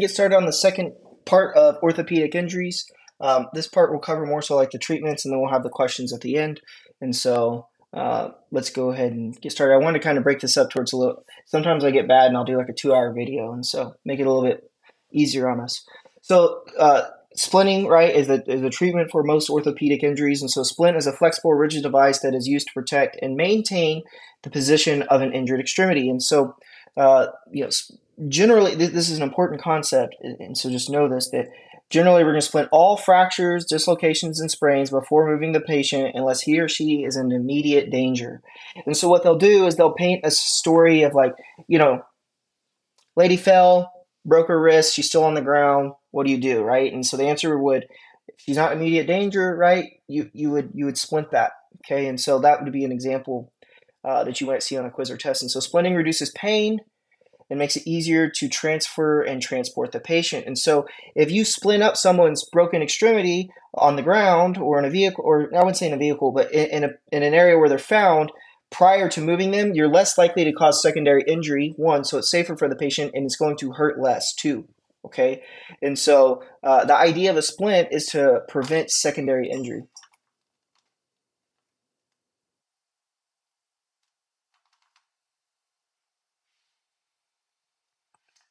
Get started on the second part of orthopedic injuries. This part will cover more so like the treatments, and then we'll have the questions at the end. And so let's go ahead and get started. I want to kind of break this up towards a little. Sometimes I get bad, and I'll do like a 2-hour video, and so make it a little bit easier on us. So splinting, right, is a treatment for most orthopedic injuries, and so splint is a flexible, rigid device that is used to protect and maintain the position of an injured extremity. And so, generally, this is an important concept, and so just know this, that generally we're going to splint all fractures, dislocations, and sprains before moving the patient unless he or she is in immediate danger. And so what they'll do is they'll paint a story of like, lady fell, broke her wrist, she's still on the ground, what do you do, right? And so the answer would, if she's not in immediate danger, right, you would splint that, okay? And so that would be an example that you might see on a quiz or test. And so splinting reduces pain and makes it easier to transfer and transport the patient. And so if you splint up someone's broken extremity on the ground or in a vehicle, or I wouldn't say in a vehicle, but in an area where they're found, prior to moving them, you're less likely to cause secondary injury, one, so it's safer for the patient, and it's going to hurt less, two, okay? And so the idea of a splint is to prevent secondary injury.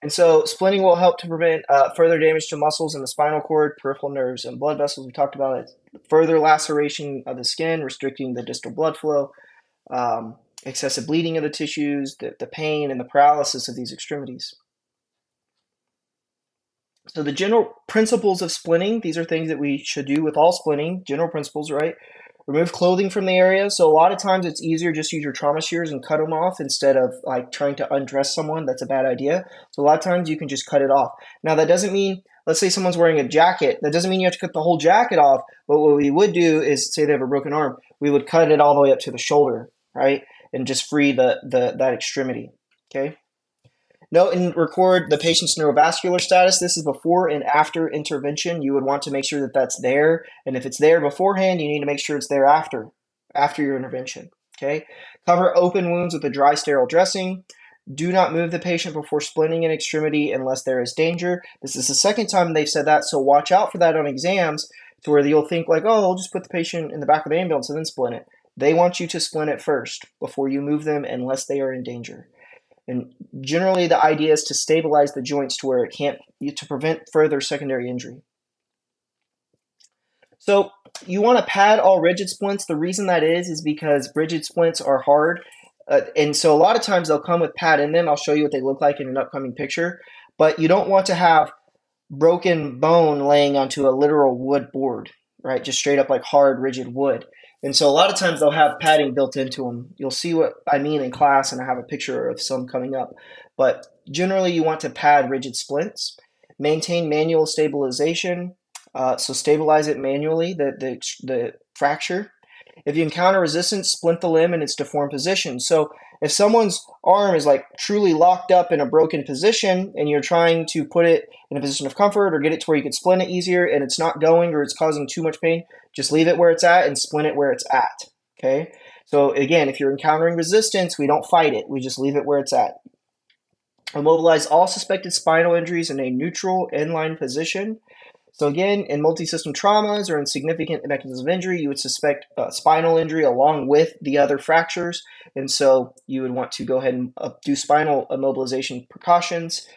And so splinting will help to prevent further damage to muscles in the spinal cord, peripheral nerves, and blood vessels. We talked about it. Further laceration of the skin, restricting the distal blood flow, excessive bleeding of the tissues, the pain, and the paralysis of these extremities. So the general principles of splinting, these are things that we should do with all splinting, general principles, right? Remove clothing from the area. So a lot of times it's easier just use your trauma shears and cut them off instead of like trying to undress someone. That's a bad idea. So a lot of times you can just cut it off. Now that doesn't mean, let's say someone's wearing a jacket. That doesn't mean you have to cut the whole jacket off. But what we would do is, say they have a broken arm, we would cut it all the way up to the shoulder, right? And just free that extremity, okay? Note and record the patient's neurovascular status. This is before and after intervention. You would want to make sure that that's there. And if it's there beforehand, you need to make sure it's there after your intervention. Okay. Cover open wounds with a dry, sterile dressing. Do not move the patient before splinting an extremity unless there is danger. This is the second time they've said that, so watch out for that on exams, to where you'll think like, oh, I'll just put the patient in the back of the ambulance and then splint it. They want you to splint it first before you move them unless they are in danger. And generally, the idea is to stabilize the joints to where it can't, to prevent further secondary injury. So you want to pad all rigid splints. The reason that is because rigid splints are hard. And so a lot of times they'll come with pad in them. I'll show you what they look like in an upcoming picture. But you don't want to have broken bone laying onto a literal wood board, right? Just straight up like hard, rigid wood. And so a lot of times they'll have padding built into them. You'll see what I mean in class, and I have a picture of some coming up. But generally you want to pad rigid splints. Maintain manual stabilization. So stabilize it manually, the fracture. If you encounter resistance, splint the limb in its deformed position. So if someone's arm is like truly locked up in a broken position and you're trying to put it in a position of comfort or get it to where you can splint it easier and it's not going or it's causing too much pain, just leave it where it's at and splint it where it's at, okay? So again, if you're encountering resistance, we don't fight it. We just leave it where it's at. Immobilize all suspected spinal injuries in a neutral inline position. So again, in multi-system traumas or in significant mechanisms of injury, you would suspect spinal injury along with the other fractures. And so you would want to go ahead and do spinal immobilization precautions.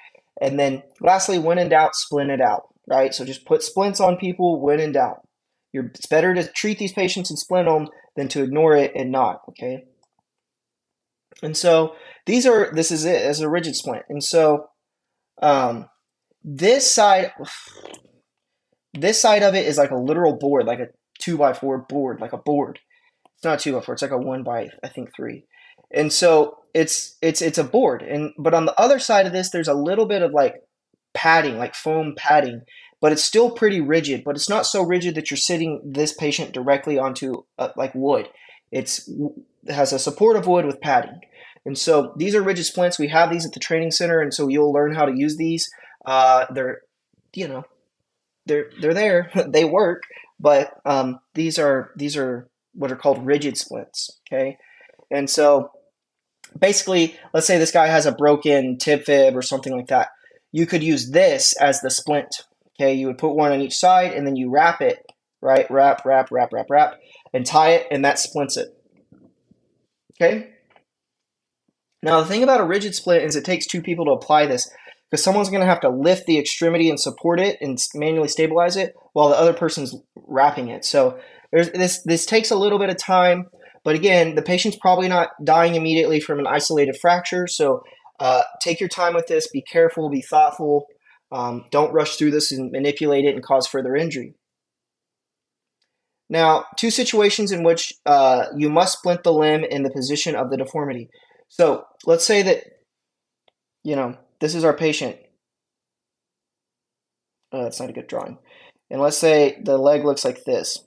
And then lastly, when in doubt, splint it out, right? So just put splints on people when in doubt. It's better to treat these patients and splint them than to ignore it and not, okay? And so this is it as a rigid splint. And so this side of it is like a literal board, like a 2x4 board, like a board. It's not a 2x4, it's like a 1x3. And so it's a board. But on the other side of this, there's a little bit of like padding, like foam padding, but it's still pretty rigid. But it's not so rigid that you're sitting this patient directly onto like wood. It has a support of wood with padding. And so these are rigid splints. We have these at the training center, and so you'll learn how to use these. They're there, they work, but these are what are called rigid splints, okay? And so basically, let's say this guy has a broken tib fib or something like that. you could use this as the splint. Okay, you would put one on each side and then you wrap it, right? Wrap, wrap, wrap, wrap, wrap, and tie it, and that splints it. Okay. Now, the thing about a rigid splint is it takes two people to apply this because someone's going to have to lift the extremity and support it and manually stabilize it while the other person's wrapping it. So this takes a little bit of time, but again, the patient's probably not dying immediately from an isolated fracture. So take your time with this. Be careful. Be thoughtful. Don't rush through this and manipulate it and cause further injury. Now, two situations in which you must splint the limb in the position of the deformity. So let's say that, this is our patient. That's not a good drawing. And let's say the leg looks like this,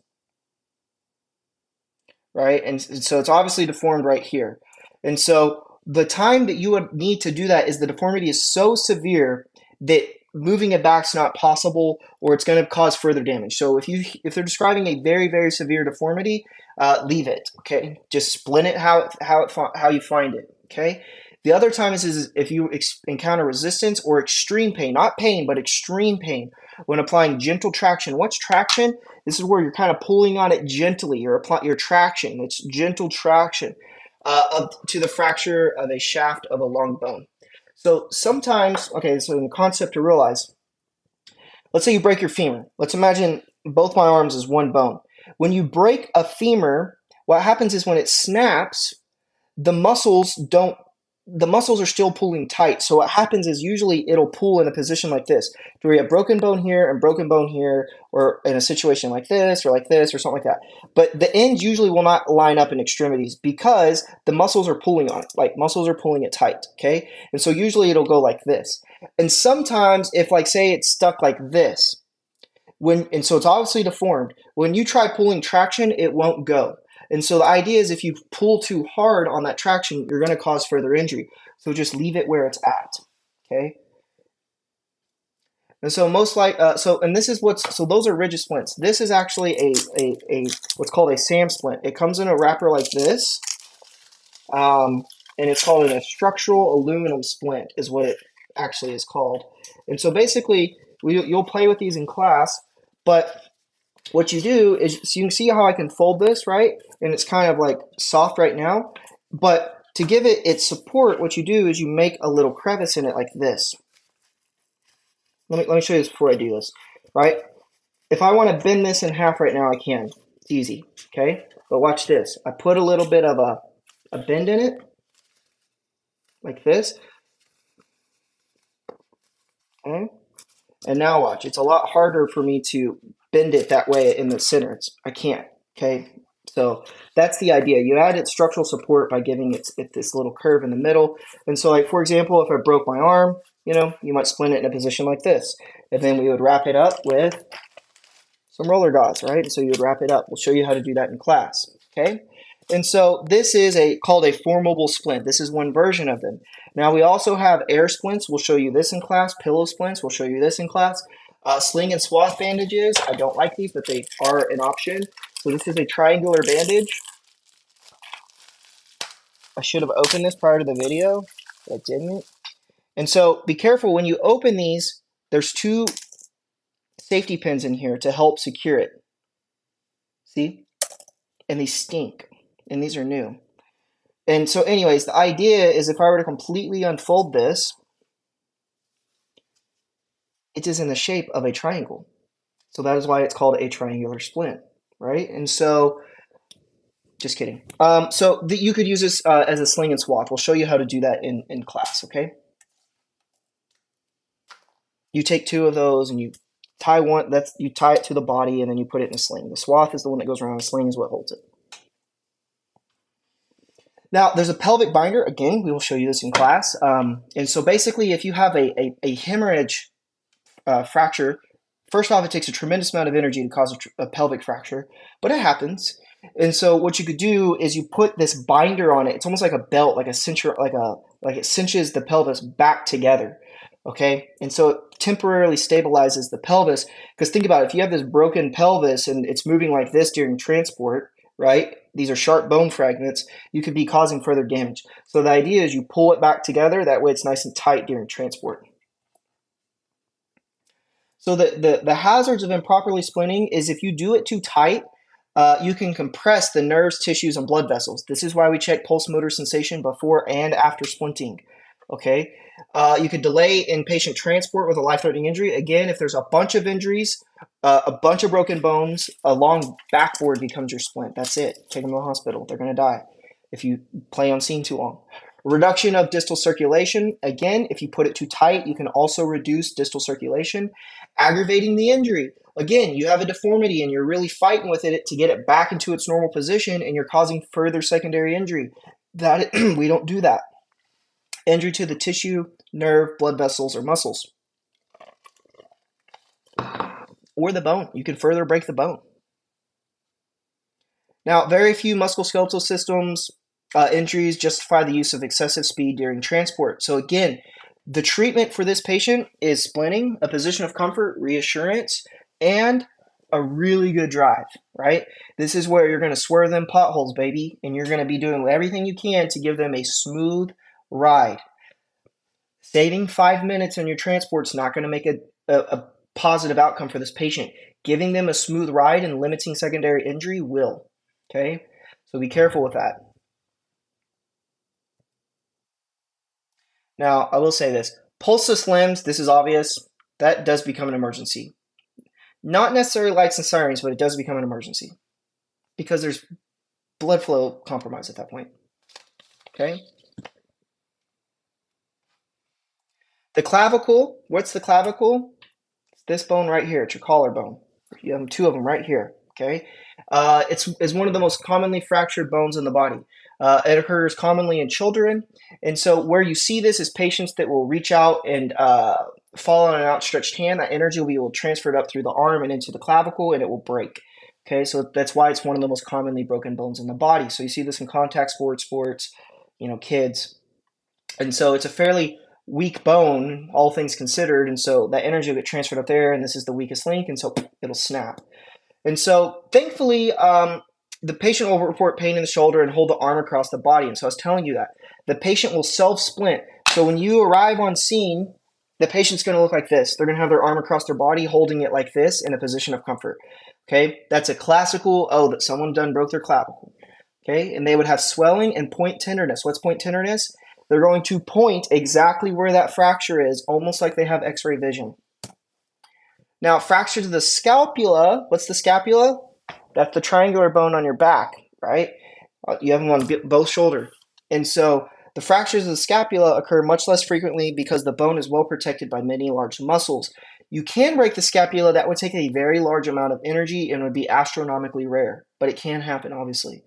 right? And so it's obviously deformed right here. And so the time that you would need to do that is the deformity is so severe that moving it back is not possible, or it's going to cause further damage. So if they're describing a very, very severe deformity, leave it. Okay, just splint it how you find it. Okay. The other time is if you encounter resistance or extreme pain, not pain, but extreme pain when applying gentle traction. What's traction? This is where you're kind of pulling on it gently. You're traction. It's gentle traction to the fracture of a shaft of a long bone. So sometimes, okay, so the concept to realize, let's say you break your femur. Let's imagine both my arms as one bone. When you break a femur, what happens is when it snaps, the muscles are still pulling tight. So what happens is usually it'll pull in a position like this, where you have broken bone here and broken bone here, or in a situation like this or something like that. But the ends usually will not line up in extremities because the muscles are pulling on it, like muscles are pulling it tight, okay? And so usually it'll go like this. And sometimes if, like, say it's stuck like this, and so it's obviously deformed, when you try pulling traction, it won't go. And so the idea is if you pull too hard on that traction, you're going to cause further injury. So just leave it where it's at, okay? And so those are rigid splints. This is actually a what's called a SAM splint. It comes in a wrapper like this, and it's called a structural aluminum splint is what it actually is called. And so basically, you'll play with these in class, but what you do is, so you can see how I can fold this, right? And it's kind of like soft right now. But to give it its support, what you do is you make a little crevice in it like this. Let me show you this before I do this, right? If I want to bend this in half right now, I can. It's easy, okay? But watch this. I put a little bit of a bend in it, like this. Okay? And now watch. It's a lot harder for me to bend it that way in the center. I can't, okay? So that's the idea. You add its structural support by giving it this little curve in the middle. And so, like, for example, if I broke my arm, you might splint it in a position like this. And then we would wrap it up with some roller gauze, right? And so you would wrap it up. We'll show you how to do that in class, okay? And so this is called a formable splint. This is one version of them. Now we also have air splints. We'll show you this in class. Pillow splints. We'll show you this in class. Sling and swath bandages. I don't like these, but they are an option. So this is a triangular bandage. I should have opened this prior to the video, but I didn't. And so be careful when you open these. There's two safety pins in here to help secure it. See? And these stink. And these are new. And so anyways, the idea is if I were to completely unfold this, it is in the shape of a triangle. So that is why it's called a triangular splint, right? And so, just kidding. You could use this as a sling and swath. We'll show you how to do that in class, okay? You take two of those and you tie you tie it to the body and then you put it in a sling. The swath is the one that goes around. The sling is what holds it. Now, there's a pelvic binder. Again, we will show you this in class. And so basically, if you have a hemorrhage fracture, first off, it takes a tremendous amount of energy to cause a pelvic fracture, but it happens. And so what you could do is you put this binder on it. It's almost like a belt, like a cincher, like it cinches the pelvis back together. Okay, and so it temporarily stabilizes the pelvis. Because think about it, if you have this broken pelvis and it's moving like this during transport, right? These are sharp bone fragments. You could be causing further damage. So the idea is you pull it back together. That way it's nice and tight during transport. So the hazards of improperly splinting is if you do it too tight, you can compress the nerves, tissues, and blood vessels. This is why we check pulse motor sensation before and after splinting. Okay, you could delay inpatient transport with a life-threatening injury. Again, if there's a bunch of injuries, a bunch of broken bones, a long backboard becomes your splint. That's it. Take them to the hospital. They're going to die if you play on scene too long. Reduction of distal circulation. Again, if you put it too tight, you can also reduce distal circulation. Aggravating the injury. Again, you have a deformity and you're really fighting with it to get it back into its normal position, and you're causing further secondary injury. That we don't do that. Injury to the tissue, nerve, blood vessels, or muscles. Or the bone. You can further break the bone. Now, very few musculoskeletal systems injuries justify the use of excessive speed during transport. So again, the treatment for this patient is splinting, a position of comfort, reassurance, and a really good drive, right? This is where you're going to swerve them potholes, baby, and you're going to be doing everything you can to give them a smooth ride. Saving 5 minutes on your transport is not going to make a positive outcome for this patient. Giving them a smooth ride and limiting secondary injury will. Okay, so be careful with that. Now, I will say this. Pulseless limbs, this is obvious. That does become an emergency. Not necessarily lights and sirens, but it does become an emergency because there's blood flow compromise at that point. Okay? The clavicle, what's the clavicle? It's this bone right here. It's your collarbone. You have two of them right here. Okay? It's one of the most commonly fractured bones in the body. It occurs commonly in children. And so where you see this is patients that will reach out and fall on an outstretched hand. That energy will be able to transfer it up through the arm and into the clavicle, and it will break. Okay, so that's why it's one of the most commonly broken bones in the body. So you see this in contact sports, kids. And so it's a fairly weak bone, all things considered. And so that energy will get transferred up there, and this is the weakest link, and so it'll snap. And so thankfully, the patient will report pain in the shoulder and hold the arm across the body. And so I was telling you that. The patient will self-splint. So when you arrive on scene, the patient's going to look like this. They're going to have their arm across their body, holding it like this in a position of comfort. Okay, that's a classical, that someone broke their clavicle. Okay, and they would have swelling and point tenderness. What's point tenderness? They're going to point exactly where that fracture is, almost like they have x-ray vision. Now, fracture to the scapula. What's the scapula? That's the triangular bone on your back, right? You have them on both shoulders. And so the fractures of the scapula occur much less frequently because the bone is well protected by many large muscles. You can break the scapula. That would take a very large amount of energy and would be astronomically rare, but it can happen, obviously.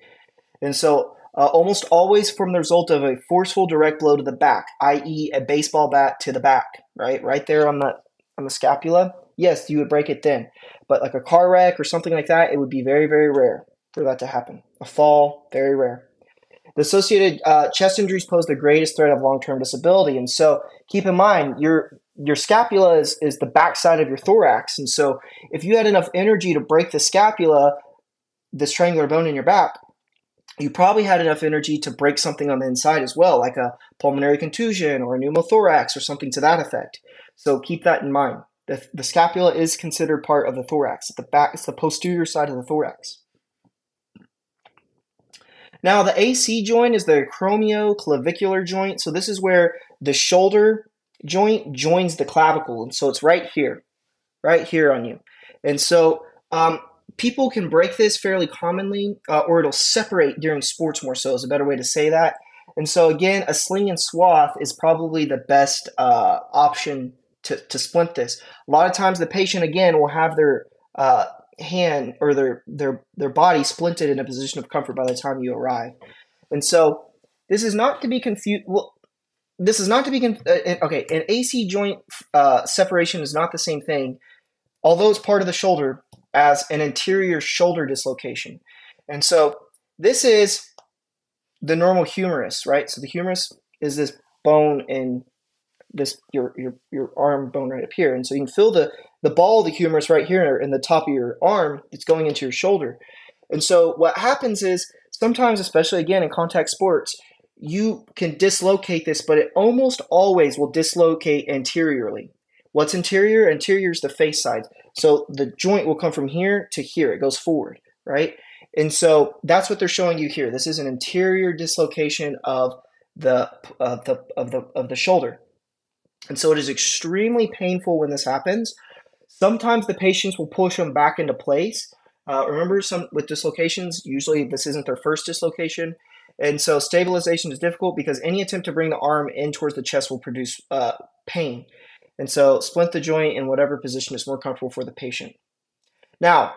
And so almost always from the result of a forceful direct blow to the back, i.e. a baseball bat to the back, right there on the scapula. Yes, you would break it then. But like a car wreck or something like that, it would be very, very rare for that to happen. A fall, very rare. The associated chest injuries pose the greatest threat of long-term disability. And so keep in mind, your scapula is the backside of your thorax. And so if you had enough energy to break the scapula, this triangular bone in your back, you probably had enough energy to break something on the inside as well, like a pulmonary contusion or a pneumothorax or something to that effect. So keep that in mind. The scapula is considered part of the thorax. At the back, it's the posterior side of the thorax. Now, the AC joint is the acromioclavicular joint. So this is where the shoulder joint joins the clavicle. And so it's right here on you. And so people can break this fairly commonly, or it'll separate during sports more so is a better way to say that. And so again, a sling and swath is probably the best option to splint this. A lot of times the patient, again, will have their hand or their body splinted in a position of comfort by the time you arrive. And so this is not to be confused. Well, this is not to be okay. An AC joint separation is not the same thing, although it's part of the shoulder, as an anterior shoulder dislocation. And so this is the normal humerus, right? So the humerus is this bone in this your arm bone right up here. And so you can feel the ball of the humerus right here in the top of your arm. It's going into your shoulder. And so what happens is sometimes, especially again in contact sports, you can dislocate this, but it almost always will dislocate anteriorly. What's anterior? Anterior is the face side. So the joint will come from here to here. It goes forward, right? And so that's what they're showing you here. This is an anterior dislocation of the shoulder. And so it is extremely painful when this happens. Sometimes the patients will push them back into place. Remember, some with dislocations, usually this isn't their first dislocation. And so stabilization is difficult because any attempt to bring the arm in towards the chest will produce pain. And so splint the joint in whatever position is more comfortable for the patient. Now,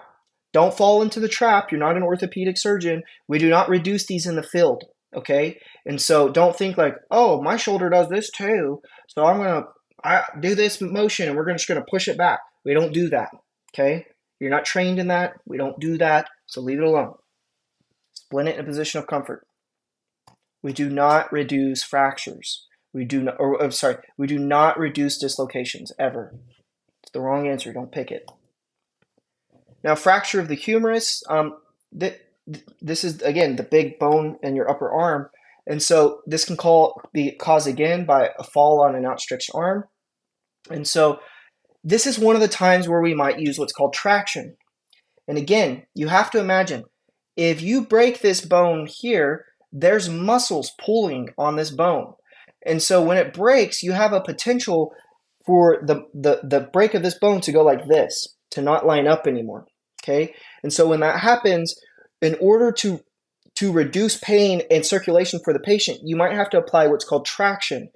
don't fall into the trap. You're not an orthopedic surgeon. We do not reduce these in the field, okay? And so don't think like, oh, my shoulder does this too, so I'm going to do this motion and we're just going to push it back. We don't do that, okay? You're not trained in that. We don't do that, so leave it alone. Splint it in a position of comfort. We do not reduce fractures. We do not reduce dislocations ever. It's the wrong answer. Don't pick it. Now, fracture of the humerus. This is again the big bone in your upper arm, and so this can be caused again by a fall on an outstretched arm. And so this is one of the times where we might use what's called traction. And again, you have to imagine if you break this bone here, there's muscles pulling on this bone. And so when it breaks, you have a potential for the break of this bone to go like this, to not line up anymore. Okay? And so when that happens, in order to reduce pain and circulation for the patient, you might have to apply what's called traction.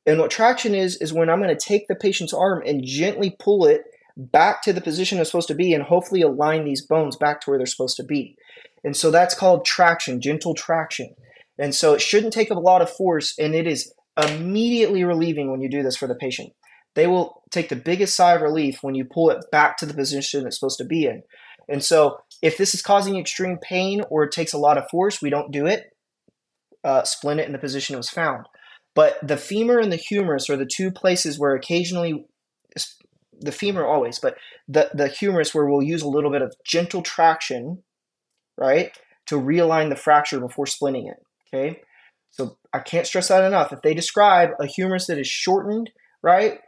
And what traction is when I'm going to take the patient's arm and gently pull it back to the position it's supposed to be and hopefully align these bones back to where they're supposed to be. And so that's called traction, gentle traction. And so it shouldn't take a lot of force, and it is immediately relieving when you do this for the patient. They will take the biggest sigh of relief when you pull it back to the position it's supposed to be in. And so if this is causing extreme pain or it takes a lot of force, we don't do it. Splint it in the position it was found. But the femur and the humerus are the two places where occasionally, the femur always, but the humerus where we'll use a little bit of gentle traction, right, to realign the fracture before splinting it, okay? So I can't stress that enough. If they describe a humerus that is shortened, right,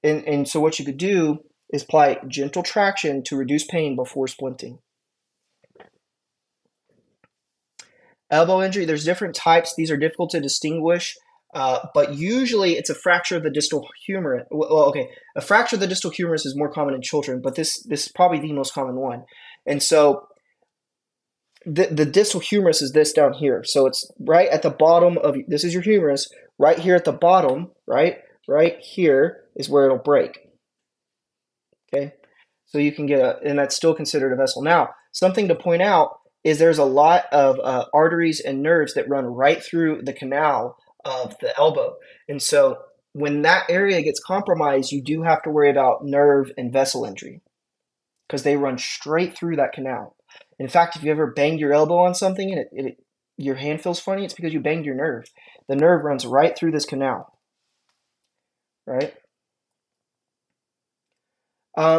and so what you could do is apply gentle traction to reduce pain before splinting. Elbow injury, there's different types. These are difficult to distinguish, but usually it's a fracture of the distal humerus. Well, okay, a fracture of the distal humerus is more common in children, but this is probably the most common one. And so the distal humerus is this down here. So it's right at the bottom of, this is your humerus, right here at the bottom, right here is where it'll break. Okay, so you can get and that's still considered a vessel. Now, something to point out is there's a lot of arteries and nerves that run right through the canal of the elbow. And so when that area gets compromised, you do have to worry about nerve and vessel injury because they run straight through that canal. In fact, if you ever banged your elbow on something and your hand feels funny, it's because you banged your nerve. The nerve runs right through this canal, right?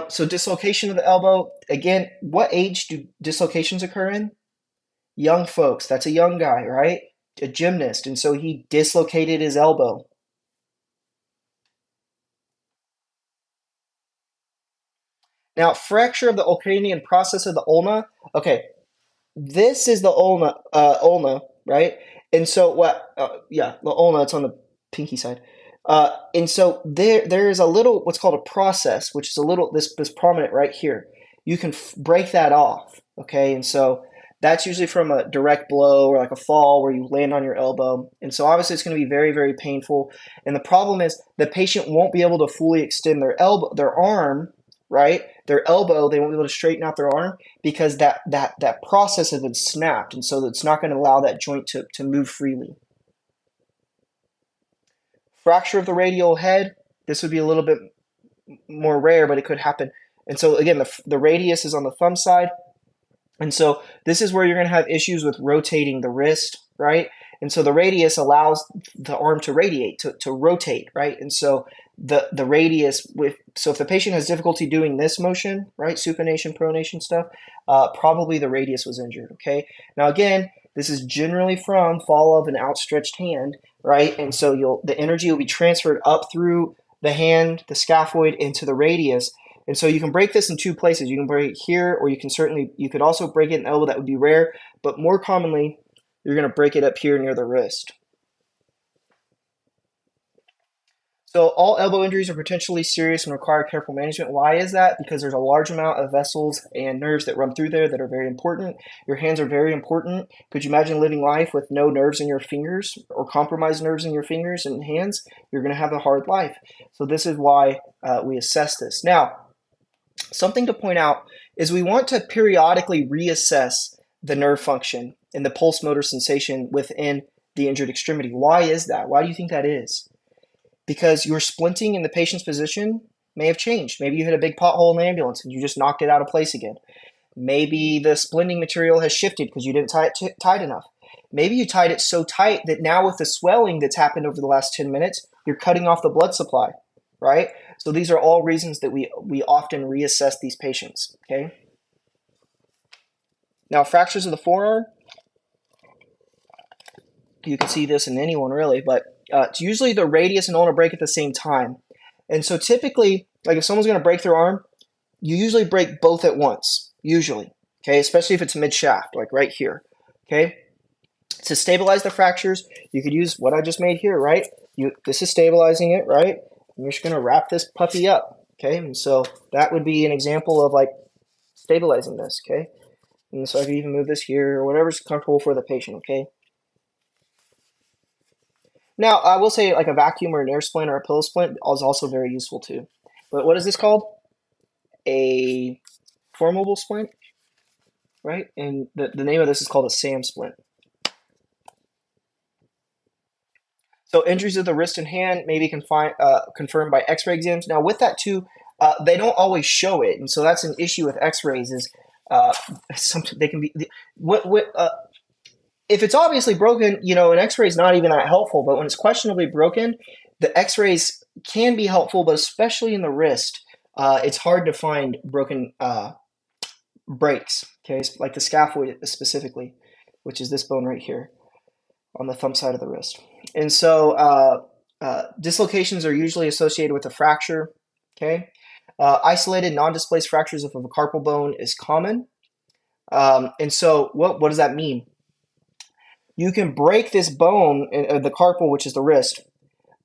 So dislocation of the elbow, again, what age do dislocations occur in? Young folks. That's a young guy, right? A gymnast. And so he dislocated his elbow. Now, fracture of the Ulcranian process of the ulna. Okay, this is the ulna, right? And so what? Yeah, the ulna. It's on the pinky side. And so there is a little what's called a process, which is a little this prominent right here. You can break that off, okay? And so that's usually from a direct blow or like a fall where you land on your elbow. And so obviously it's going to be very, very painful. And the problem is the patient won't be able to fully extend their arm, right? Their elbow, they won't be able to straighten out their arm because that process has been snapped. And so it's not going to allow that joint to move freely. Fracture of the radial head, this would be a little bit more rare, but it could happen. And so again, the radius is on the thumb side. And so this is where you're going to have issues with rotating the wrist, right? And so the radius allows the arm to radiate, to rotate, right? And so the radius, so if the patient has difficulty doing this motion, right, supination, pronation stuff, probably the radius was injured, okay? Now again, this is generally from fall of an outstretched hand, right? And so the energy will be transferred up through the hand, the scaphoid, into the radius. And so you can break this in two places. You can break it here, or you could also break it in the elbow. That would be rare, but more commonly, you're going to break it up here near the wrist. So all elbow injuries are potentially serious and require careful management. Why is that? Because there's a large amount of vessels and nerves that run through there that are very important. Your hands are very important. Could you imagine living life with no nerves in your fingers or compromised nerves in your fingers and hands? You're going to have a hard life. So this is why we assess this. Now, something to point out is we want to periodically reassess the nerve function and the pulse motor sensation within the injured extremity. Why is that? Why do you think that is? Because your splinting in the patient's position may have changed. Maybe you hit a big pothole in the ambulance and you just knocked it out of place again. Maybe the splinting material has shifted because you didn't tie it tight enough. Maybe you tied it so tight that now with the swelling that's happened over the last 10 minutes, you're cutting off the blood supply, right? So these are all reasons that we often reassess these patients, okay? Now, fractures of the forearm, you can see this in anyone really, but it's usually the radius and ulnar break at the same time. And so typically, like if someone's going to break their arm, you usually break both at once, usually, okay? Especially if it's mid-shaft, like right here, okay? To stabilize the fractures, you could use what I just made here, right? This is stabilizing it, right? And you're just going to wrap this puppy up, okay? And so that would be an example of like stabilizing this, okay? And so I could even move this here or whatever's comfortable for the patient, okay? Now, I will say like a vacuum or an air splint or a pillow splint is also very useful too. But what is this called? A formable splint, right? And the name of this is called a SAM splint. So injuries of the wrist and hand may be confirmed by X-ray exams. Now, with that too, they don't always show it, and so that's an issue with X-rays. Is they can be if it's obviously broken, you know, an X-ray is not even that helpful. But when it's questionably broken, the X-rays can be helpful, but especially in the wrist, it's hard to find broken breaks. Okay, like the scaphoid specifically, which is this bone right here on the thumb side of the wrist. And so dislocations are usually associated with a fracture. Okay, isolated non-displaced fractures of a carpal bone is common. And so what does that mean? You can break this bone, the carpal, which is the wrist,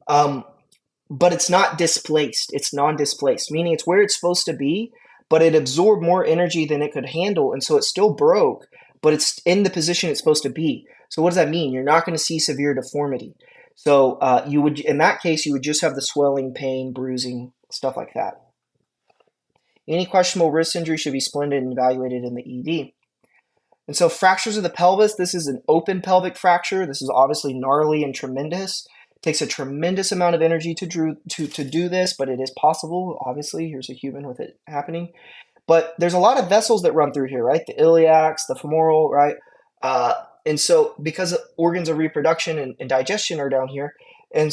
but it's not displaced. It's non-displaced, meaning it's where it's supposed to be, but it absorbed more energy than it could handle, and so it still broke, but it's in the position it's supposed to be. So what does that mean? You're not going to see severe deformity. So you would, in that case, you would just have the swelling, pain, bruising, stuff like that. Any questionable wrist injury should be splinted and evaluated in the ED. And so fractures of the pelvis, this is an open pelvic fracture. This is obviously gnarly and tremendous. It takes a tremendous amount of energy to do this, but it is possible. Obviously, here's a human with it happening. But there's a lot of vessels that run through here, right? The iliacs, the femoral, right? And so because organs of reproduction and digestion are down here, and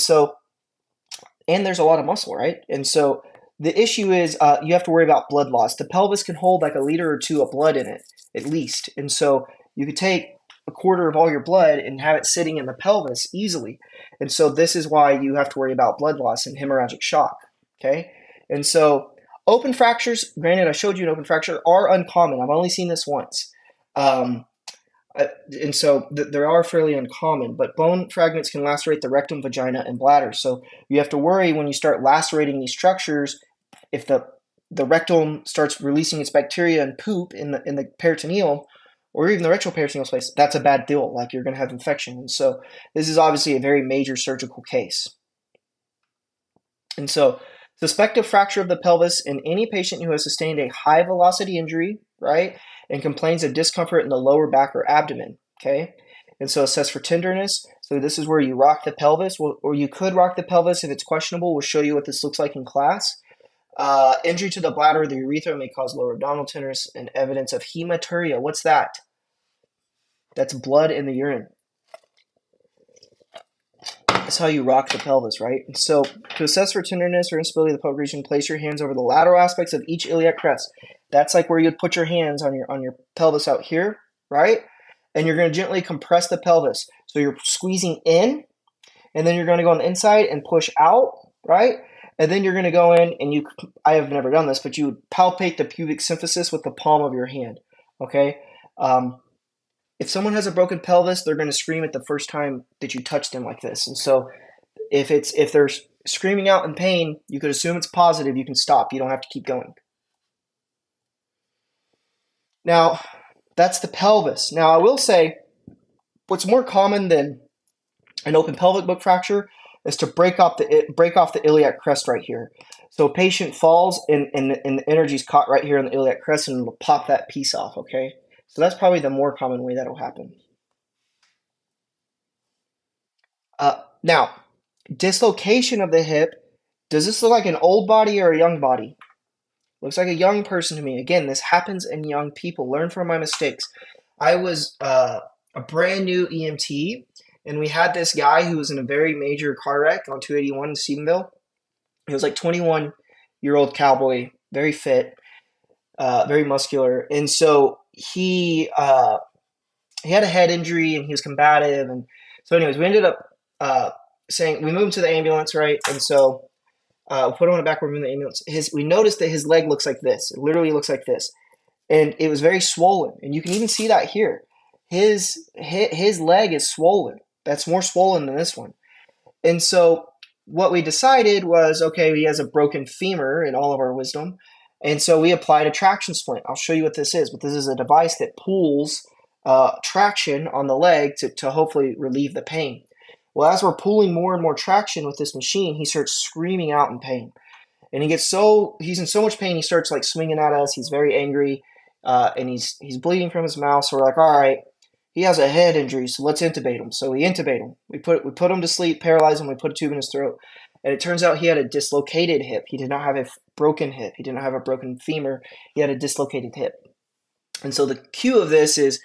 there's a lot of muscle, right? And so the issue is you have to worry about blood loss. The pelvis can hold like 1 liter or 2 of blood in it, at least. And so you could take a quarter of all your blood and have it sitting in the pelvis easily. And so this is why you have to worry about blood loss and hemorrhagic shock, okay? And so open fractures, granted I showed you an open fracture, are uncommon. I've only seen this once. And so they are fairly uncommon, but bone fragments can lacerate the rectum, vagina, and bladder. So you have to worry when you start lacerating these structures, if the rectum starts releasing its bacteria and poop in the peritoneum, or even the retroperitoneal space, that's a bad deal. Like you're going to have infection. And so this is obviously a very major surgical case. And so suspected fracture of the pelvis in any patient who has sustained a high velocity injury, right, and complains of discomfort in the lower back or abdomen, okay? And so assess for tenderness. So this is where you rock the pelvis, or you could rock the pelvis if it's questionable. We'll show you what this looks like in class. Injury to the bladder or the urethra may cause lower abdominal tenderness and evidence of hematuria. What's that? That's blood in the urine. That's how you rock the pelvis, right? And so to assess for tenderness or instability of the pelvic region, place your hands over the lateral aspects of each iliac crest. That's like where you'd put your hands on your pelvis out here, right? And you're going to gently compress the pelvis. So you're squeezing in, and then you're going to go on the inside and push out, right? And then you're going to go in and I have never done this, but you would palpate the pubic symphysis with the palm of your hand. Okay. If someone has a broken pelvis, they're going to scream at the first time that you touch them like this. And so if they're screaming out in pain, you could assume it's positive. You can stop. You don't have to keep going. Now, that's the pelvis. Now, I will say what's more common than an open pelvic book fracture is to break off the iliac crest right here. So a patient falls and the energy is caught right here in the iliac crest and it'll pop that piece off, okay? So that's probably the more common way that'll happen. Now, dislocation of the hip. Does this look like an old body or a young body? Looks like a young person to me. Again, this happens in young people. Learn from my mistakes. I was a brand new EMT, and we had this guy who was in a very major car wreck on 281 in Stephenville. He was like 21-year-old cowboy, very fit, very muscular, and so he had a head injury and he was combative, and so anyways, we ended up saying we moved him to the ambulance, right? And so put him on the back room in the ambulance. We noticed that his leg looks like this. It literally looks like this, and it was very swollen, and you can even see that here. His leg is swollen. That's more swollen than this one. And so what we decided was, okay, he has a broken femur in all of our wisdom. And so we applied a traction splint. I'll show you what this is, but this is a device that pulls traction on the leg to hopefully relieve the pain. Well, as we're pulling more and more traction with this machine, he starts screaming out in pain. And he's in so much pain, he starts like swinging at us. He's very angry, and he's bleeding from his mouth. So we're like, all right, he has a head injury, so let's intubate him. So we intubate him. We put him to sleep, paralyze him. We put a tube in his throat, and it turns out he had a dislocated hip. He did not have a broken hip. He did not have a broken femur. He had a dislocated hip. And so the cue of this is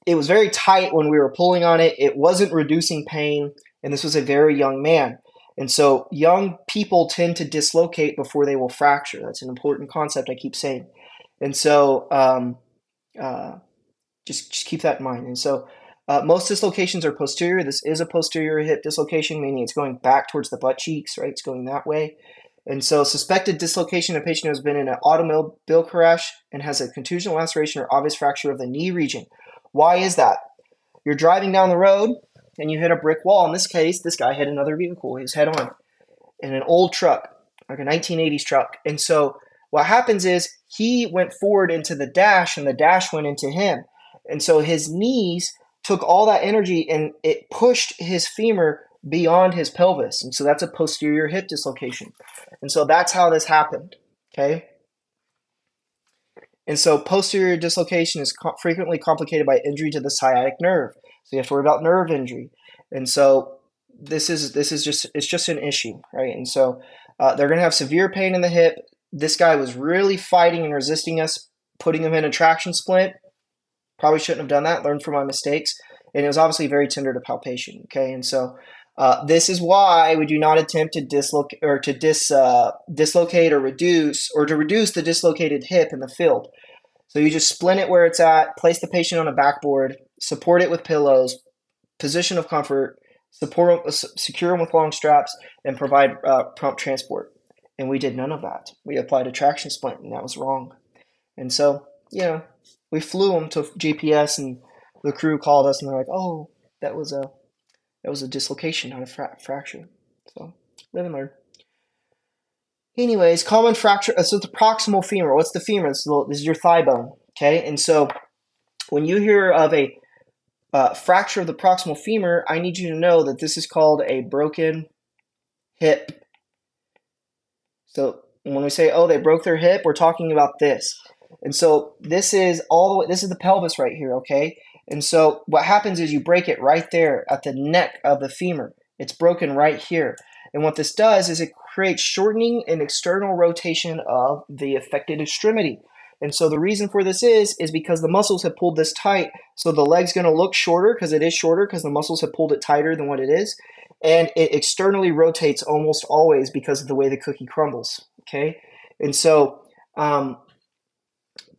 it was very tight when we were pulling on it. It wasn't reducing pain, and this was a very young man. And so young people tend to dislocate before they will fracture. That's an important concept I keep saying. And so just keep that in mind. And so most dislocations are posterior. This is a posterior hip dislocation, meaning it's going back towards the butt cheeks, right? It's going that way. And so suspected dislocation, a patient who has been in an automobile crash and has a contusional laceration or obvious fracture of the knee region. Why is that? You're driving down the road and you hit a brick wall. In this case, this guy hit another vehicle, his head on, in an old truck, like a 1980s truck. And so what happens is he went forward into the dash and the dash went into him. And so his knees took all that energy and it pushed his femur beyond his pelvis. And so that's a posterior hip dislocation. And so that's how this happened, okay? And so posterior dislocation is frequently complicated by injury to the sciatic nerve. So you have to worry about nerve injury. And so this is just an issue, right? And so they're going to have severe pain in the hip. This guy was really fighting and resisting us, putting him in a traction splint. Probably shouldn't have done that, learned from my mistakes. And it was obviously very tender to palpation, okay? And so this is why we do not attempt to dislocate or to reduce the dislocated hip in the field. So you just splint it where it's at, place the patient on a backboard, support it with pillows, position of comfort, secure them with long straps, and provide prompt transport. And we did none of that. We applied a traction splint, and that was wrong. And so, we flew him to GPS, and the crew called us, and they're like, "Oh, that was a dislocation, not a fracture." So live and learn. Anyways, common fracture. So the proximal femur. What's the femur? This is your thigh bone. Okay, and so when you hear of a fracture of the proximal femur, I need you to know that this is called a broken hip. So when we say, "Oh, they broke their hip," we're talking about this. And so this is the pelvis right here, okay? And so what happens is you break it right there at the neck of the femur. It's broken right here. And what this does is it creates shortening and external rotation of the affected extremity. And so the reason for this is because the muscles have pulled this tight. So the leg's going to look shorter because it is shorter because the muscles have pulled it tighter than what it is. And it externally rotates almost always because of the way the cookie crumbles, okay? And so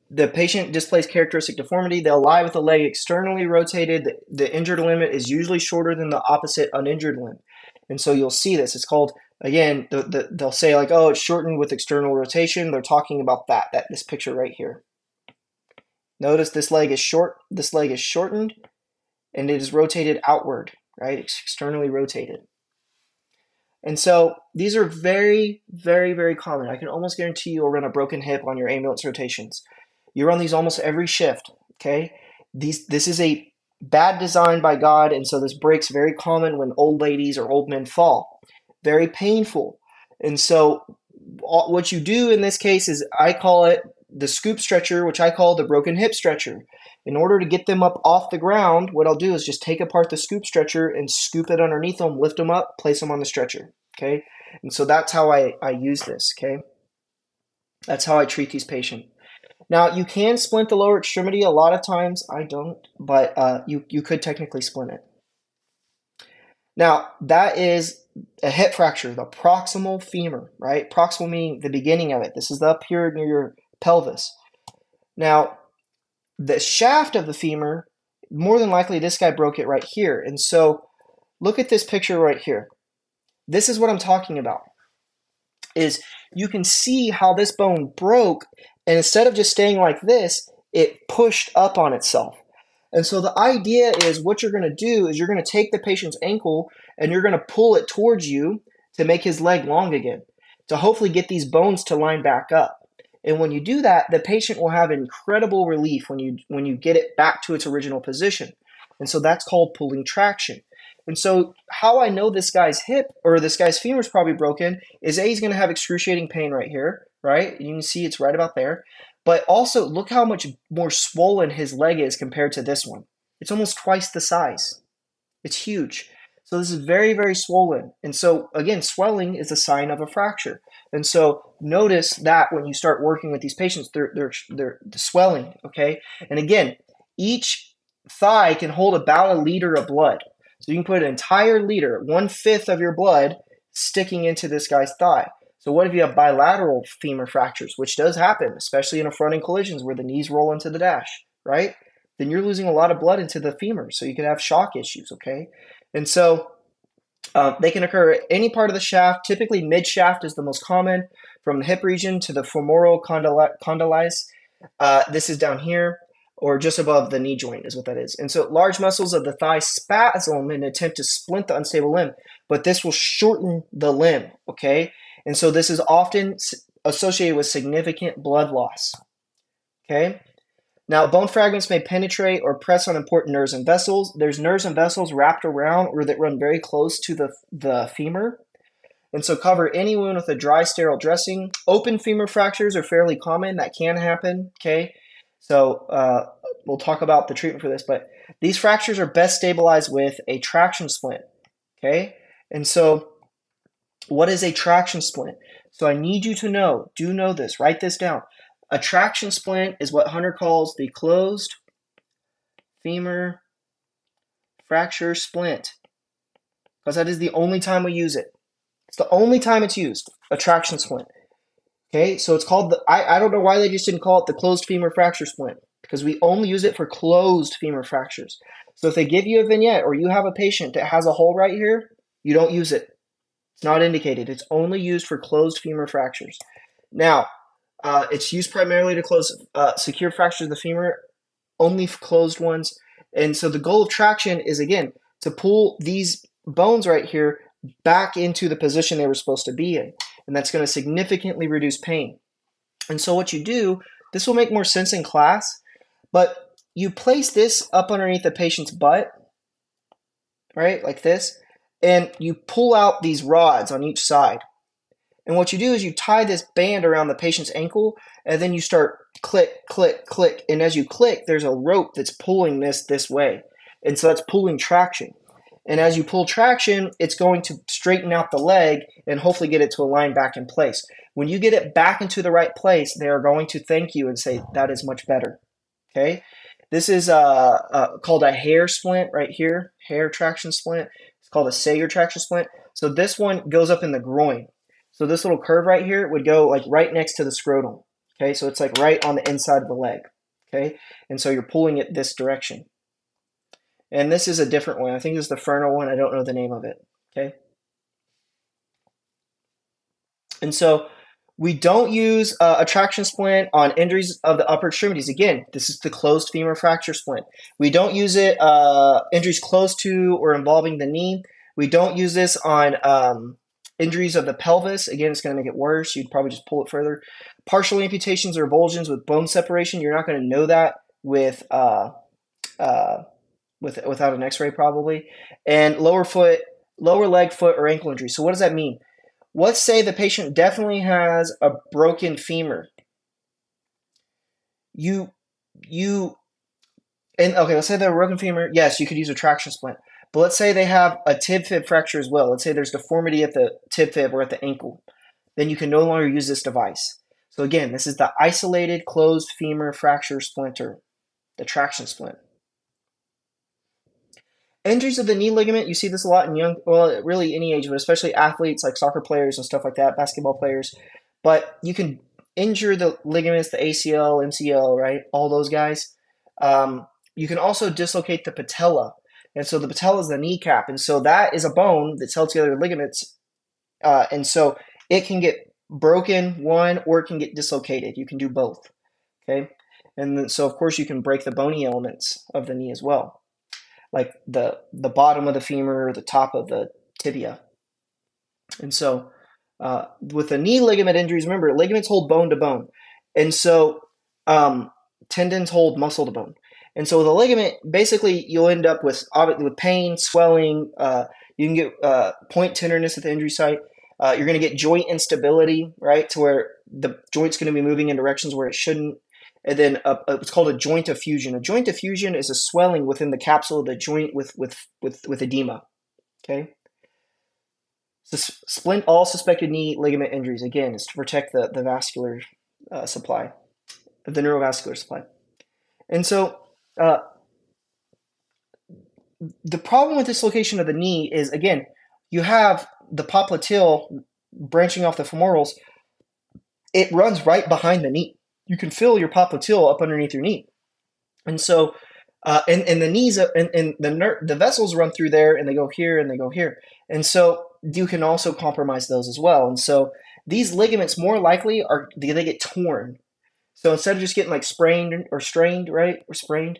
the patient displays characteristic deformity. They'll lie with the leg externally rotated. The injured limb is usually shorter than the opposite uninjured limb. And so you'll see this. It's called Again, they'll say like, oh, it's shortened with external rotation. They're talking about this picture right here. Notice this leg is short, this leg is shortened, and it is rotated outward, right? It's externally rotated. And so these are very, very, very common. I can almost guarantee you'll run a broken hip on your ambulance rotations. You run these almost every shift, okay? This is a bad design by God, and so this breaks very common when old ladies or old men fall. Very painful. And so what you do in this case is I call it the scoop stretcher, which I call the broken hip stretcher. In order to get them up off the ground, what I'll do is just take apart the scoop stretcher and scoop it underneath them, lift them up, place them on the stretcher, okay? And so that's how I use this, okay? That's how I treat these patients. Now, you can splint the lower extremity. A lot of times I don't, but you could technically splint it. Now, that is a hip fracture, the proximal femur, right? Proximal meaning the beginning of it. This is up here near your pelvis. Now, the shaft of the femur, more than likely this guy broke it right here. And so look at this picture right here. This is what I'm talking about. Is you can see how this bone broke, and instead of just staying like this, it pushed up on itself. And so the idea is what you're going to do is you're going to take the patient's ankle and you're going to pull it towards you to make his leg long again, to hopefully get these bones to line back up. And when you do that, the patient will have incredible relief when you get it back to its original position. And so that's called pulling traction. And so how I know this guy's hip or this guy's femur is probably broken is he's going to have excruciating pain right here, right? You can see it's right about there. But also look how much more swollen his leg is compared to this one. It's almost twice the size. It's huge. So this is very, very swollen. And so again, swelling is a sign of a fracture. And so notice that when you start working with these patients, they're swelling, okay? And again, each thigh can hold about a liter of blood. So you can put an entire liter, 1/5 of your blood, sticking into this guy's thigh. So what if you have bilateral femur fractures, which does happen, especially in fronting collisions where the knees roll into the dash, right? Then you're losing a lot of blood into the femur, so you could have shock issues, okay? And so they can occur at any part of the shaft. Typically, mid-shaft is the most common, from the hip region to the femoral condyles. This is down here, or just above the knee joint is what that is. And so large muscles of the thigh spasm in an attempt to splint the unstable limb, but this will shorten the limb, okay? And so this is often associated with significant blood loss, okay? Now, bone fragments may penetrate or press on important nerves and vessels. There's nerves and vessels wrapped around or that run very close to the femur. And so cover any wound with a dry, sterile dressing. Open femur fractures are fairly common. That can happen, okay? So we'll talk about the treatment for this, but these fractures are best stabilized with a traction splint, okay? And so what is a traction splint? So I need you to know, do know this, write this down. A traction splint is what Hunter calls the closed femur fracture splint, because that is the only time we use it. It's the only time it's used, a traction splint. Okay, so it's called I don't know why they just didn't call it the closed femur fracture splint, because we only use it for closed femur fractures. So if they give you a vignette or you have a patient that has a hole right here, you don't use it. It's not indicated. It's only used for closed femur fractures. Now, it's used primarily to close secure fractures of the femur, only closed ones. And so the goal of traction is, again, to pull these bones right here back into the position they were supposed to be in. And that's going to significantly reduce pain. And so what you do, this will make more sense in class, but you place this up underneath the patient's butt, right, like this, and you pull out these rods on each side. And what you do is you tie this band around the patient's ankle, and then you start click, click, click. And as you click, there's a rope that's pulling this way. And so that's pulling traction. And as you pull traction, it's going to straighten out the leg and hopefully get it to align back in place. When you get it back into the right place, they are going to thank you and say, that is much better. Okay? This is called a hair splint right here, hair traction splint. It's called a Sager traction splint. So this one goes up in the groin. So this little curve right here would go like right next to the scrotum. Okay, so it's like right on the inside of the leg. Okay, and so you're pulling it this direction. And this is a different one. I think this is the Fernal one. I don't know the name of it. Okay. And so we don't use a traction splint on injuries of the upper extremities. Again, this is the closed femur fracture splint. We don't use it injuries close to or involving the knee. We don't use this on injuries of the pelvis. Again, it's going to make it worse. You'd probably just pull it further. Partial amputations or avulsions with bone separation. You're not going to know that with uh, without an X-ray probably. And lower leg, foot, or ankle injury. So what does that mean? Let's say the patient definitely has a broken femur. You you and okay, let's say they're a broken femur. Yes, you could use a traction splint. But let's say they have a tib fib fracture as well. Let's say there's deformity at the tib fib or at the ankle. Then you can no longer use this device. So again, this is the isolated closed femur fracture splinter, the traction splint. Injuries of the knee ligament, you see this a lot in young, well, really any age, but especially athletes like soccer players and stuff like that, basketball players. But you can injure the ligaments, the ACL, MCL, right? All those guys. You can also dislocate the patella. And so the patella is the kneecap. And so that is a bone that's held together with ligaments. And so it can get broken, one, or it can get dislocated. You can do both. Okay. And then, so, of course, you can break the bony elements of the knee as well, like the bottom of the femur, the top of the tibia. And so with the knee ligament injuries, remember, ligaments hold bone to bone. And so tendons hold muscle to bone. And so with a ligament, basically you'll end up with pain, swelling. You can get point tenderness at the injury site. You're going to get joint instability, right, to where the joint's going to be moving in directions where it shouldn't. And then it's called a joint effusion. A joint effusion is a swelling within the capsule of the joint with edema. Okay. So splint all suspected knee ligament injuries, again, is to protect the vascular supply, the neurovascular supply. And so the problem with dislocation of the knee is, again, you have the popliteal branching off the femorals. It runs right behind the knee. You can feel your popliteal up underneath your knee. And so, and the knees and the vessels run through there, and they go here and they go here. And so you can also compromise those as well. And so these ligaments more likely they get torn. So instead of just getting like sprained or strained, right, or sprained,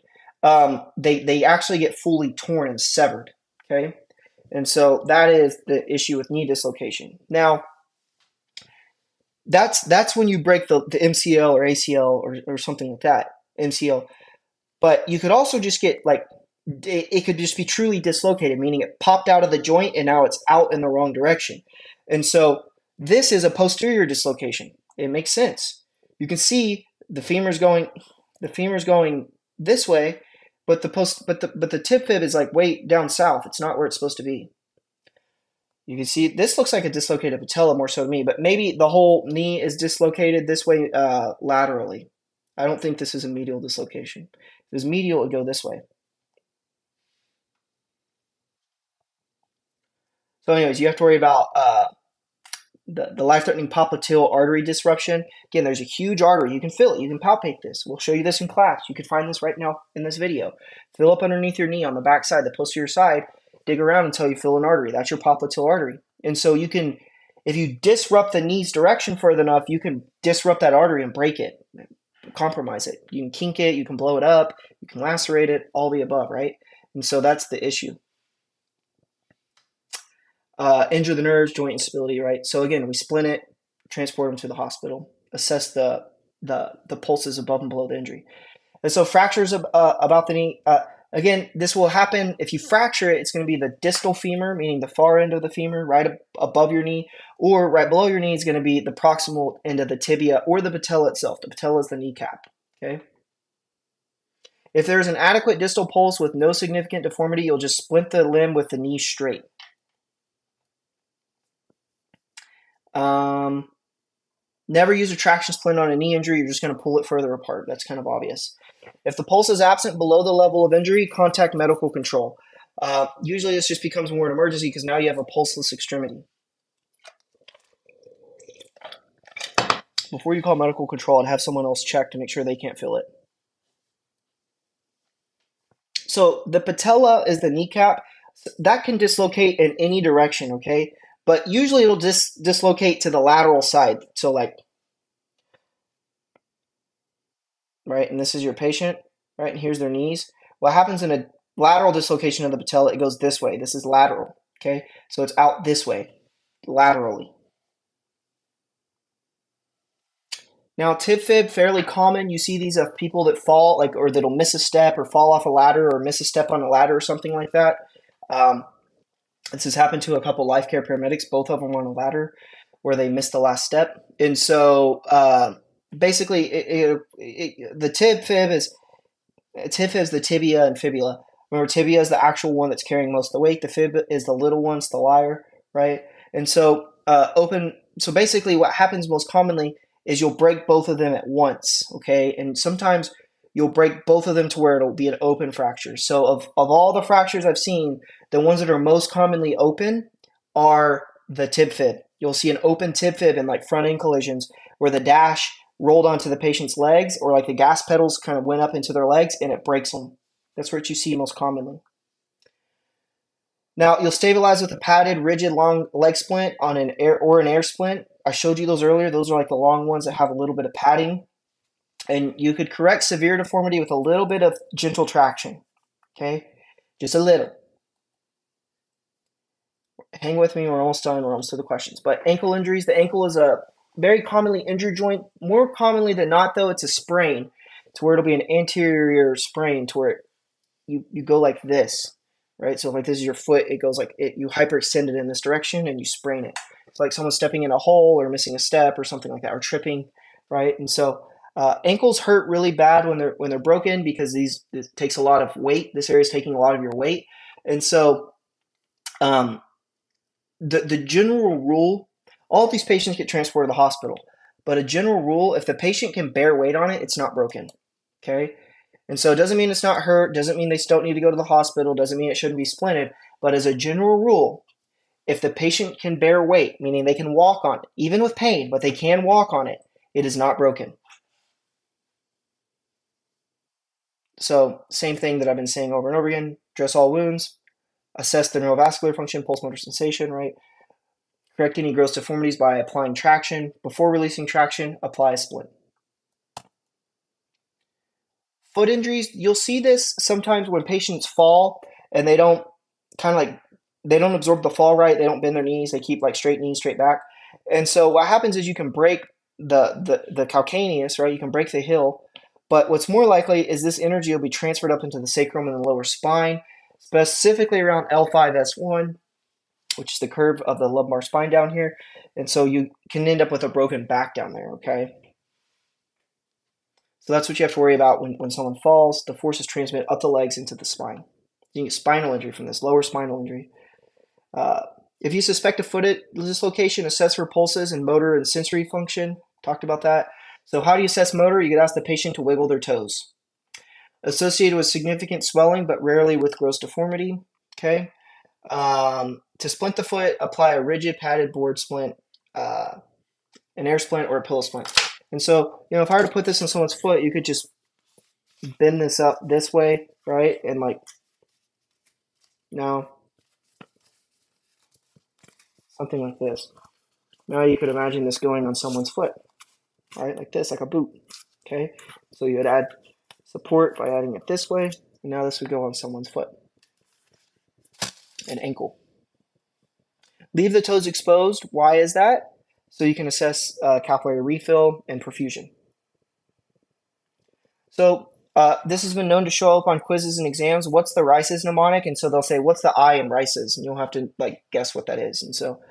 they actually get fully torn and severed. Okay, and so that is the issue with knee dislocation. Now, that's when you break the MCL or ACL or something like that, MCL. But you could also just get like it could just be truly dislocated, meaning it popped out of the joint and now it's out in the wrong direction. And so this is a posterior dislocation. It makes sense. You can see the femur's going this way, but the tib fib is like way down south. It's not where it's supposed to be. You can see this looks like a dislocated patella more so to me, but maybe the whole knee is dislocated this way laterally. I don't think this is a medial dislocation. If it was medial, it would go this way. So anyways, you have to worry about the life-threatening popliteal artery disruption. Again, there's a huge artery. You can feel it. You can palpate this. We'll show you this in class. You can find this right now in this video. Fill up underneath your knee on the back side, the posterior side. Dig around until you feel an artery. That's your popliteal artery. And so you can, if you disrupt the knee's direction further enough, you can disrupt that artery and break it, compromise it. You can kink it. You can blow it up. You can lacerate it. All the above, right? And so that's the issue. Injure the nerves, joint instability, right? So again, we splint it, transport them to the hospital, assess the pulses above and below the injury. And so fractures about the knee, again, this will happen if you fracture it. It's going to be the distal femur, meaning the far end of the femur, right above your knee, or right below your knee is going to be the proximal end of the tibia or the patella itself. The patella is the kneecap. Okay. If there is an adequate distal pulse with no significant deformity, you'll just splint the limb with the knee straight. Never use a traction splint on a knee injury. You're just going to pull it further apart. That's kind of obvious. If the pulse is absent below the level of injury, contact medical control. Usually this just becomes more an emergency because now you have a pulseless extremity. Before you call medical control, I'd have someone else check to make sure they can't feel it. So the patella is the kneecap. That can dislocate in any direction, okay? but usually it'll just dislocate to the lateral side. So like, right, and this is your patient, right, and here's their knees. What happens in a lateral dislocation of the patella, it goes this way. This is lateral, okay? So it's out this way, laterally. Now, tib fib, fairly common. You see these of people that fall, like, or that'll miss a step or fall off a ladder or miss a step on a ladder or something like that. This has happened to a couple life care paramedics. Both of them were on a ladder where they missed the last step. And so basically, the tib fib is the tibia and fibula. Remember, tibia is the actual one that's carrying most of the weight. The fib is the little one, it's the lyre, right? And so So basically, what happens most commonly is you'll break both of them at once, okay? And sometimes you'll break both of them to where it'll be an open fracture. So of all the fractures I've seen, the ones that are most commonly open are the tib fib. You'll see an open tib fib in like front end collisions where the dash rolled onto the patient's legs, or like the gas pedals kind of went up into their legs and it breaks them. That's what you see most commonly. Now, you'll stabilize with a padded, rigid, long leg splint on an air splint. I showed you those earlier. Those are like the long ones that have a little bit of padding. And you could correct severe deformity with a little bit of gentle traction, okay? Just a little. Hang with me. We're almost done. We're almost to the questions. But ankle injuries. The ankle is a very commonly injured joint. More commonly than not, though, it's a sprain to where it'll be an anterior sprain to where you go like this, right? So if like this is your foot, it goes like you hyperextend it in this direction and you sprain it. It's like someone stepping in a hole or missing a step or something like that, or tripping, right? And so ankles hurt really bad when they're broken because it takes a lot of weight. This area is taking a lot of your weight, and so the general rule, all of these patients get transported to the hospital, but a general rule, if the patient can bear weight on it, it's not broken, okay? And so it doesn't mean it's not hurt, doesn't mean they don't need to go to the hospital, doesn't mean it shouldn't be splinted, but as a general rule, if the patient can bear weight, meaning they can walk on it, even with pain, but they can walk on it, it is not broken. So same thing that I've been saying over and over again, dress all wounds, assess the neurovascular function, pulse motor sensation, right? Correct any gross deformities by applying traction. Before releasing traction, apply a splint. Foot injuries, you'll see this sometimes when patients fall and they don't they don't absorb the fall right, they don't bend their knees, they keep like straight knees, straight back. And so what happens is you can break the calcaneus, right? You can break the heel, but what's more likely is this energy will be transferred up into the sacrum and the lower spine, specifically around L5S1, which is the curve of the lumbar spine down here. And so you can end up with a broken back down there, okay? So that's what you have to worry about when someone falls. The forces transmit up the legs into the spine. You can get spinal injury from this, lower spinal injury. If you suspect a foot dislocation, assess for pulses and motor and sensory function. Talked about that. So how do you assess motor? You could ask the patient to wiggle their toes. Associated with significant swelling, but rarely with gross deformity. Okay. To splint the foot, apply a rigid padded board splint, an air splint, or a pillow splint. And so, if I were to put this on someone's foot, you could just bend this up this way, right? And like, now, something like this. Now you could imagine this going on someone's foot, right? Like this, like a boot, okay? So you would add support by adding it this way, and now this would go on someone's foot and ankle. Leave the toes exposed. Why is that? So you can assess capillary refill and perfusion. So this has been known to show up on quizzes and exams. What's the Rice's mnemonic? And so they'll say, what's the I in Rice's? And you'll have to guess what that is. And so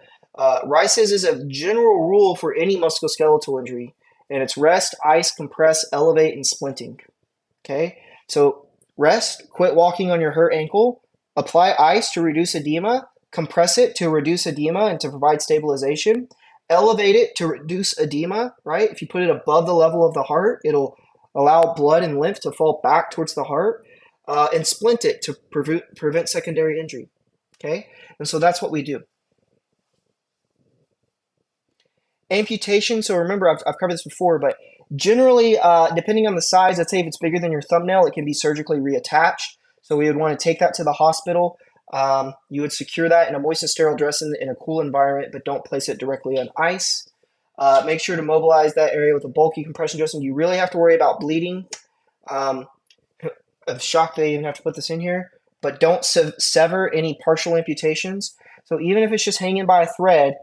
Rice's is a general rule for any musculoskeletal injury. And it's rest, ice, compress, elevate, and splinting. Okay? So rest, quit walking on your hurt ankle. Apply ice to reduce edema. Compress it to reduce edema and to provide stabilization. Elevate it to reduce edema, right? If you put it above the level of the heart, it'll allow blood and lymph to fall back towards the heart, and splint it to prevent secondary injury, okay? And so that's what we do. Amputation, so remember, I've covered this before, but generally, depending on the size, let's say if it's bigger than your thumbnail, it can be surgically reattached. So we would want to take that to the hospital. You would secure that in a moist and sterile dressing in a cool environment, but don't place it directly on ice. Make sure to mobilize that area with a bulky compression dressing. You really have to worry about bleeding. Um, I'm shocked they even have to put this in here, but don't sever any partial amputations. So even if it's just hanging by a thread,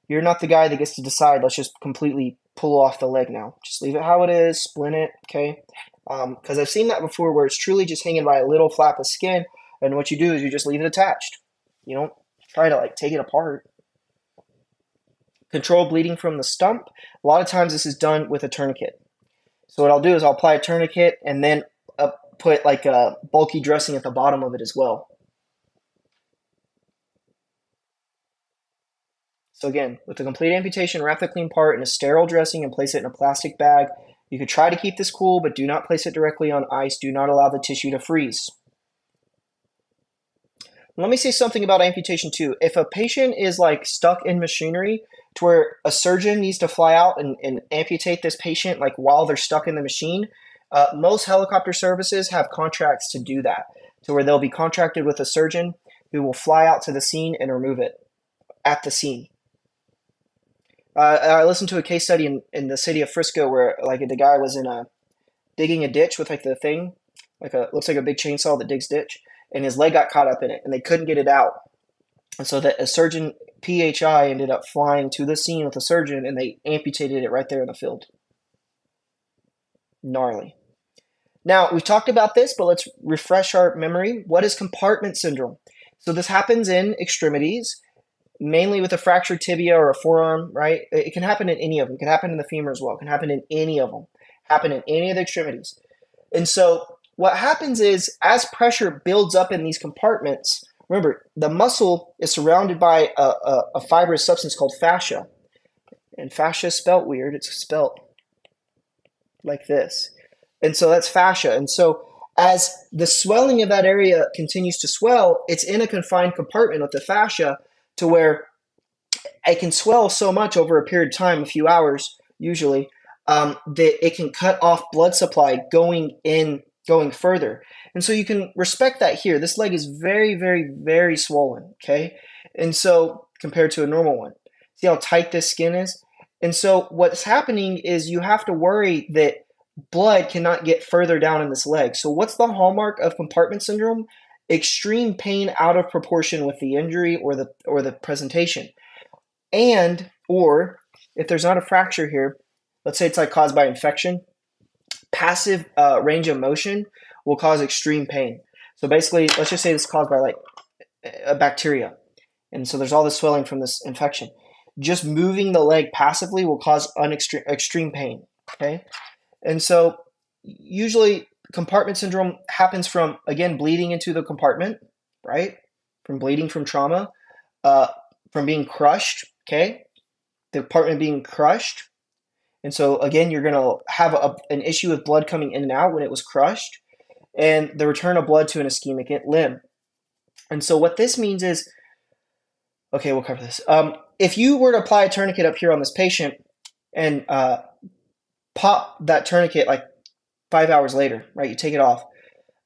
you're not the guy that gets to decide, let's just completely pull off the leg now. Just leave it how it is, splint it, okay? Because I've seen that before where it's truly just hanging by a little flap of skin, and what you do is you just leave it attached. You don't try to like take it apart. Control bleeding from the stump. A lot of times this is done with a tourniquet. So what I'll do is I'll apply a tourniquet and then put like a bulky dressing at the bottom of it as well. So again, with the complete amputation, wrap the clean part in a sterile dressing and place it in a plastic bag. You could try to keep this cool, but do not place it directly on ice. Do not allow the tissue to freeze. Let me say something about amputation too. If a patient is like stuck in machinery to where a surgeon needs to fly out and amputate this patient like while they're stuck in the machine, most helicopter services have contracts to do that, to where they'll be contracted with a surgeon who will fly out to the scene and remove it at the scene. I listened to a case study in the city of Frisco where like the guy was digging a ditch with like the thing, looks like a big chainsaw that digs ditch, and his leg got caught up in it, and they couldn't get it out. And so that a surgeon PHI ended up flying to the scene with a surgeon, and they amputated it right there in the field. Gnarly. Now, we've talked about this, but let's refresh our memory. What is compartment syndrome? So this happens in extremities, mainly with a fractured tibia or a forearm, right? It can happen in any of them. It can happen in the femur as well. It can happen in any of them. Happen in any of the extremities. And so what happens is as pressure builds up in these compartments, remember, the muscle is surrounded by a fibrous substance called fascia. And fascia is spelt weird. It's spelt like this. And so that's fascia. And so as the swelling of that area continues to swell, it's in a confined compartment with the fascia to where it can swell so much over a period of time, a few hours usually, that it can cut off blood supply going further. And so you can respect that here. This leg is very, very, very swollen, okay? And so compared to a normal one, see how tight this skin is? And so what's happening is you have to worry that blood cannot get further down in this leg. So what's the hallmark of compartment syndrome? Extreme pain out of proportion with the injury or the presentation. And, or if there's not a fracture here, let's say it's like caused by infection, passive range of motion will cause extreme pain. So basically, let's just say this is caused by like a bacteria. And so there's all this swelling from this infection. Just moving the leg passively will cause extreme pain, okay? And so usually compartment syndrome happens from, again, bleeding into the compartment, right? From bleeding from trauma, from being crushed, okay? The compartment being crushed. And so, again, you're going to have an issue with blood coming in and out when it was crushed, and the return of blood to an ischemic limb. And so what this means is, okay, we'll cover this. If you were to apply a tourniquet up here on this patient and pop that tourniquet like 5 hours later, right, you take it off,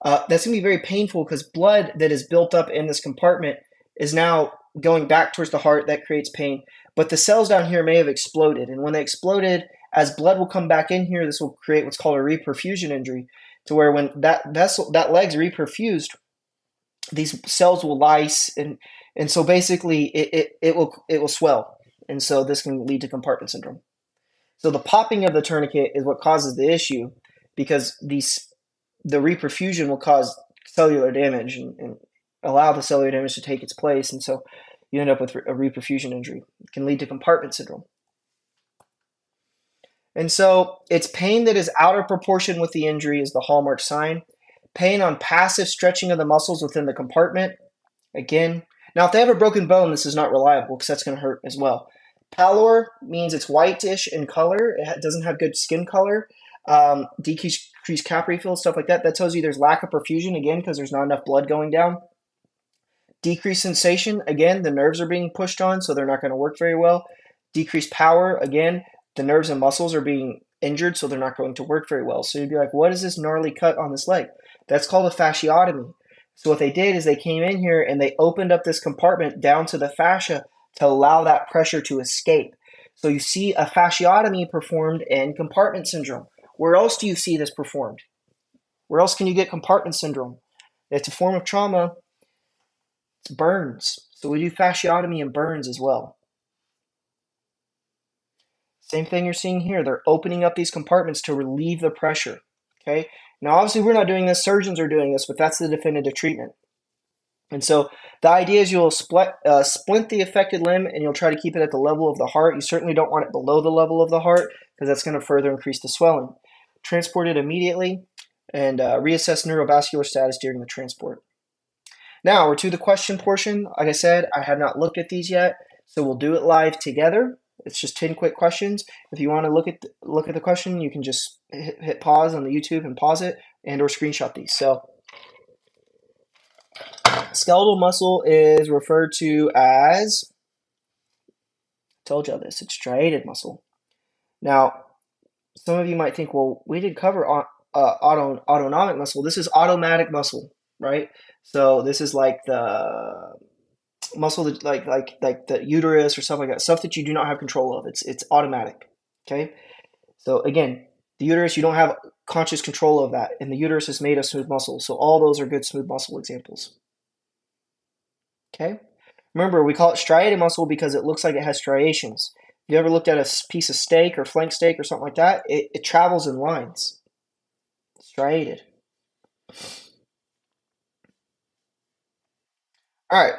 that's going to be very painful because blood that is built up in this compartment is now going back towards the heart. That creates pain. But the cells down here may have exploded. And when they exploded, as blood will come back in here, this will create what's called a reperfusion injury, to where when that leg's reperfused, these cells will lyse, and so basically it will swell. And so this can lead to compartment syndrome. So the popping of the tourniquet is what causes the issue, because the reperfusion will cause cellular damage and allow the cellular damage to take its place. And so you end up with a reperfusion injury. It can lead to compartment syndrome. And so it's pain that is out of proportion with the injury is the hallmark sign. Pain on passive stretching of the muscles within the compartment. Again, now if they have a broken bone, this is not reliable because that's going to hurt as well. Pallor means it's whitish in color. It doesn't have good skin color. Decreased capillary field, stuff like that. That tells you there's lack of perfusion, again, because there's not enough blood going down. Decreased sensation, again, the nerves are being pushed on, so they're not going to work very well. Decreased power, again, the nerves and muscles are being injured, so they're not going to work very well. So you'd be like, what is this gnarly cut on this leg? That's called a fasciotomy. So what they did is they came in here and they opened up this compartment down to the fascia to allow that pressure to escape. So you see a fasciotomy performed in compartment syndrome. Where else do you see this performed? Where else can you get compartment syndrome? It's a form of trauma. It's burns. So we do fasciotomy in burns as well. Same thing you're seeing here. They're opening up these compartments to relieve the pressure. Okay. Now, obviously, we're not doing this. Surgeons are doing this, but that's the definitive treatment. And so the idea is you'll splint the affected limb and you'll try to keep it at the level of the heart. You certainly don't want it below the level of the heart because that's going to further increase the swelling. Transport it immediately and reassess neurovascular status during the transport. Now we're to the question portion. Like I said, I have not looked at these yet, so we'll do it live together. It's just 10 quick questions. If you want to look at the question, you can just hit pause on the YouTube and pause it and or screenshot these. So skeletal muscle is referred to as, told you this, it's striated muscle. Now, some of you might think, well, we did cover autonomic muscle. This is automatic muscle, right? So this is like the muscle that like the uterus or stuff like that, stuff that you do not have control of. It's automatic. Okay. So again, the uterus, you don't have conscious control of that, and the uterus is made of smooth muscle. So all those are good smooth muscle examples. Okay. Remember, we call it striated muscle because it looks like it has striations. If you ever looked at a piece of steak or flank steak or something like that, it travels in lines. Striated. All right.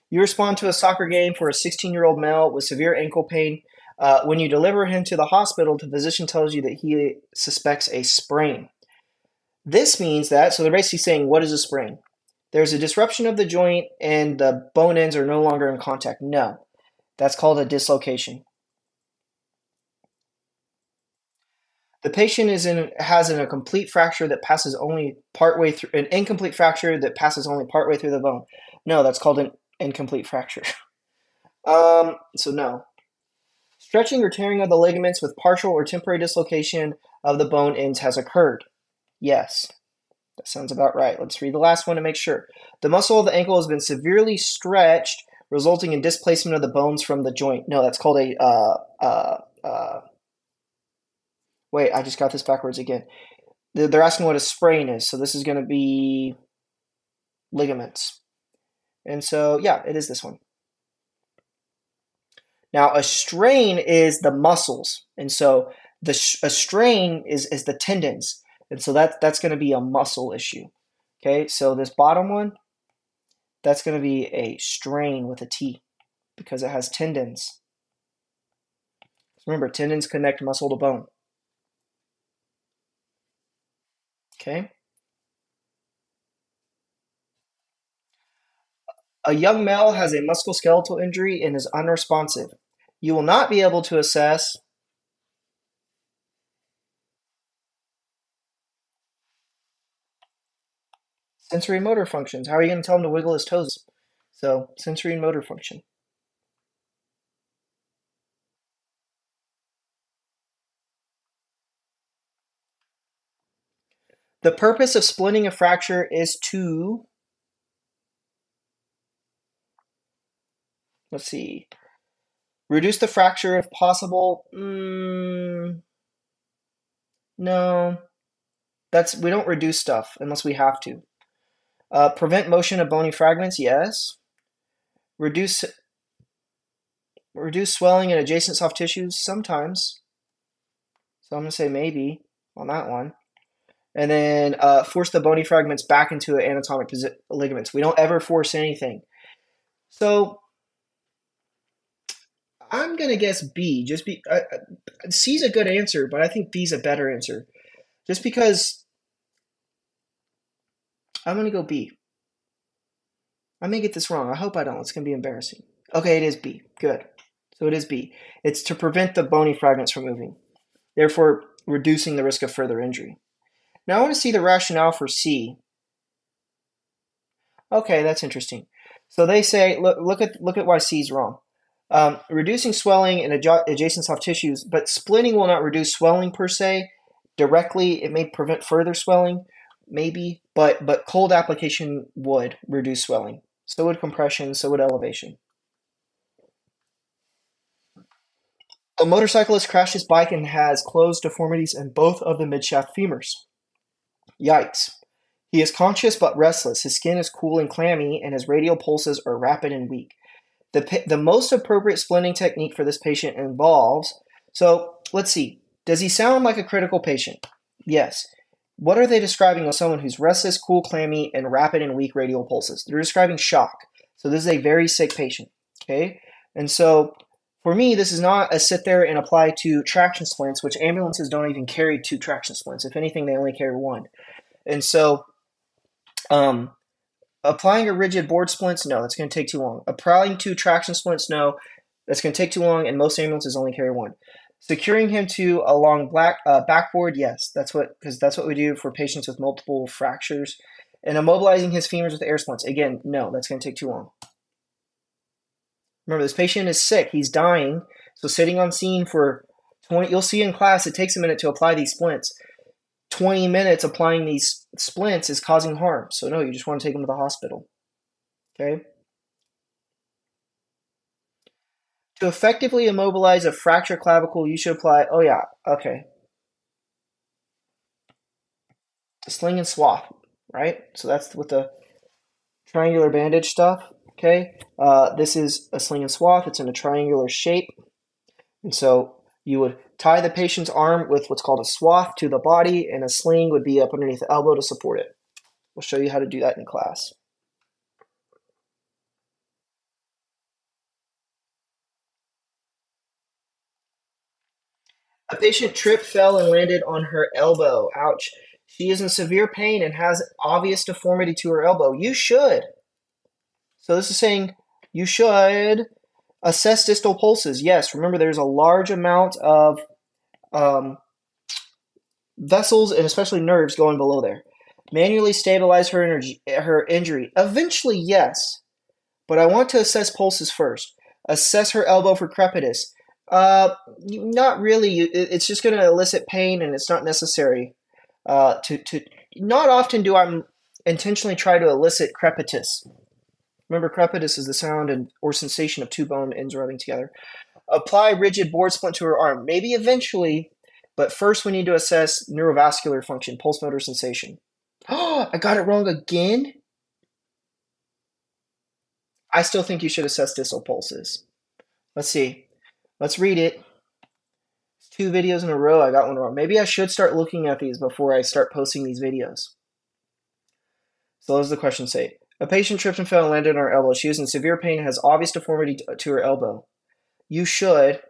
You respond to a soccer game for a 16-year-old male with severe ankle pain. When you deliver him to the hospital, the physician tells you that he suspects a sprain. This means that, so they're basically saying, what is a sprain? There's a disruption of the joint and the bone ends are no longer in contact. No, that's called a dislocation. The patient has a complete fracture that passes only partway through, an incomplete fracture that passes only partway through the bone. No, that's called an incomplete fracture. So no. Stretching or tearing of the ligaments with partial or temporary dislocation of the bone ends has occurred. Yes, that sounds about right. Let's read the last one to make sure. The muscle of the ankle has been severely stretched, resulting in displacement of the bones from the joint. No, that's called wait, I just got this backwards again. They're asking what a sprain is, so this is going to be ligaments. And so, yeah, it is this one. Now, a strain is the muscles, and so a strain is the tendons, and so that's going to be a muscle issue. Okay, so this bottom one, that's going to be a strain with a T because it has tendons. Remember, tendons connect muscle to bone. Okay. A young male has a musculoskeletal injury and is unresponsive. You will not be able to assess sensory motor functions. How are you going to tell him to wiggle his toes? So, sensory and motor function. The purpose of splitting a fracture is to, let's see, reduce the fracture if possible. No, we don't reduce stuff unless we have to. Prevent motion of bony fragments, yes. Reduce swelling in adjacent soft tissues, sometimes. So I'm going to say maybe on that one. And then force the bony fragments back into anatomic ligaments. We don't ever force anything. So I'm going to guess B. C's a good answer, but I think B's a better answer. Just because I'm going to go B. I may get this wrong. I hope I don't. It's going to be embarrassing. Okay, it is B. Good. So it is B. It's to prevent the bony fragments from moving, therefore reducing the risk of further injury. Now I want to see the rationale for C. Okay, that's interesting. So they say, look at why C is wrong. Reducing swelling in adjacent soft tissues, but splitting will not reduce swelling per se. Directly, it may prevent further swelling. maybe, but cold application would reduce swelling. So would compression, so would elevation. A motorcyclist crashed his bike and has closed deformities in both of the midshaft femurs. Yikes. He is conscious but restless. His skin is cool and clammy, and his radial pulses are rapid and weak. The most appropriate splinting technique for this patient involves, so let's see, does he sound like a critical patient? Yes. What are they describing with someone who's restless, cool, clammy, and rapid and weak radial pulses? They're describing shock. So this is a very sick patient, okay? And so for me, this is not a sit there and apply two traction splints, which ambulances don't even carry two traction splints. If anything, they only carry one. And so um, applying a rigid board splints, no, that's going to take too long. Applying two traction splints, no, that's going to take too long, and most ambulances only carry one. Securing him to a long backboard, yes, because that's what we do for patients with multiple fractures. And immobilizing his femurs with air splints, again, no, that's going to take too long. Remember, this patient is sick, he's dying, so sitting on scene for 20, you'll see in class, it takes a minute to apply these splints. 20 minutes applying these splints is causing harm. So no, you just want to take them to the hospital. Okay? To effectively immobilize a fractured clavicle, you should apply, oh yeah, okay. Sling and swath, right? So that's with the triangular bandage stuff, okay? This is a sling and swath. It's in a triangular shape. And so you would tie the patient's arm with what's called a swath to the body, and a sling would be up underneath the elbow to support it. We'll show you how to do that in class. A patient tripped, fell, and landed on her elbow. Ouch. She is in severe pain and has obvious deformity to her elbow. You should. So this is saying you should assess distal pulses. Yes, remember there's a large amount of um, vessels and especially nerves going below there. Manually stabilize her injury. Eventually, yes, but I want to assess pulses first. Assess her elbow for crepitus. Not really. It's just going to elicit pain, and it's not necessary. To not often do I intentionally try to elicit crepitus. Remember, crepitus is the sound and or sensation of two bone ends rubbing together. Apply rigid board splint to her arm. Maybe eventually, but first we need to assess neurovascular function, pulse motor sensation. Oh, I got it wrong again. I still think you should assess distal pulses. Let's see. Let's read it. It's 2 videos in a row. I got one wrong. Maybe I should start looking at these before I start posting these videos. So what does the question say? A patient tripped and fell and landed on her elbow. She is in severe pain and has obvious deformity to her elbow. You should,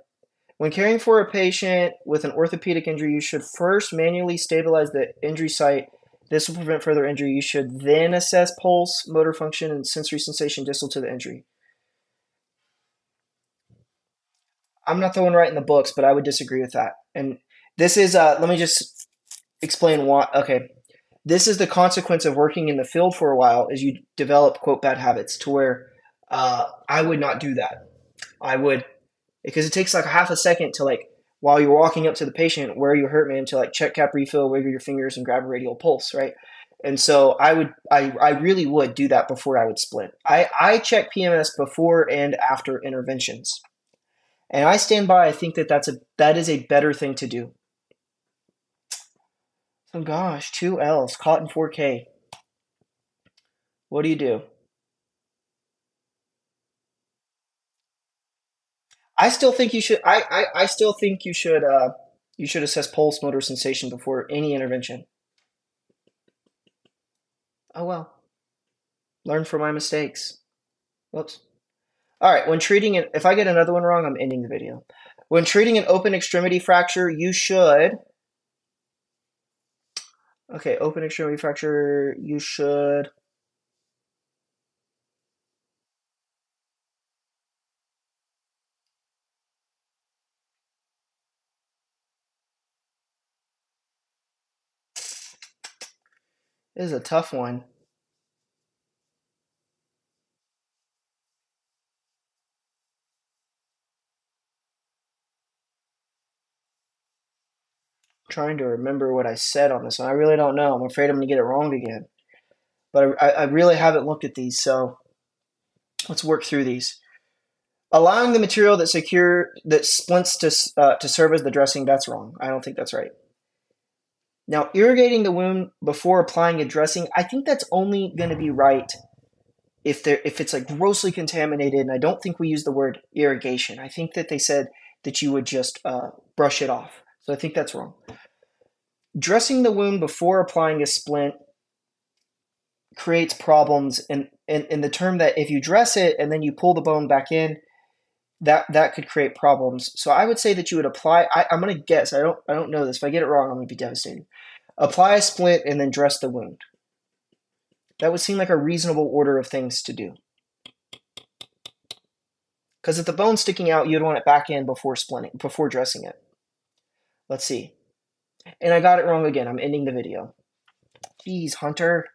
when caring for a patient with an orthopedic injury, you should first manually stabilize the injury site. This will prevent further injury. You should then assess pulse, motor function, and sensory sensation distal to the injury. I'm not the one writing the books, but I would disagree with that. And this is, let me just explain why. Okay. This is the consequence of working in the field for a while is you develop, quote, bad habits to where I would not do that. I would, because it takes like a half a second to like, while you're walking up to the patient, where you hurt, man, to like check, cap, refill, wiggle your fingers and grab a radial pulse, right? And so I really would do that before I would splint. I check PMS before and after interventions. And I stand by. I think that is a better thing to do. So gosh, 2 L's caught in 4K. What do you do? I still think you should. I still think you should assess pulse motor sensation before any intervention. Oh well, learn from my mistakes. Whoops. All right. When treating it, if I get another one wrong, I'm ending the video. When treating an open extremity fracture, you should. Okay, open extremity fracture. You should. This is a tough one. trying to remember what I said on this one. I really don't know. I'm afraid I'm going to get it wrong again. But I really haven't looked at these, so let's work through these. Allowing the material that splints to serve as the dressing, that's wrong. I don't think that's right. Now, irrigating the wound before applying a dressing, I think that's only going to be right if it's like grossly contaminated, and I don't think we use the word irrigation. I think that they said that you would just brush it off. So I think that's wrong. Dressing the wound before applying a splint creates problems in the term that if you dress it and then you pull the bone back in, that could create problems. So I would say that you would apply. I'm going to guess. I don't know this. If I get it wrong, I'm going to be devastated. Apply a splint and then dress the wound. That would seem like a reasonable order of things to do. Because if the bone's sticking out, you'd want it back in before dressing it. Let's see. And I got it wrong again. I'm ending the video. Jeez, Hunter.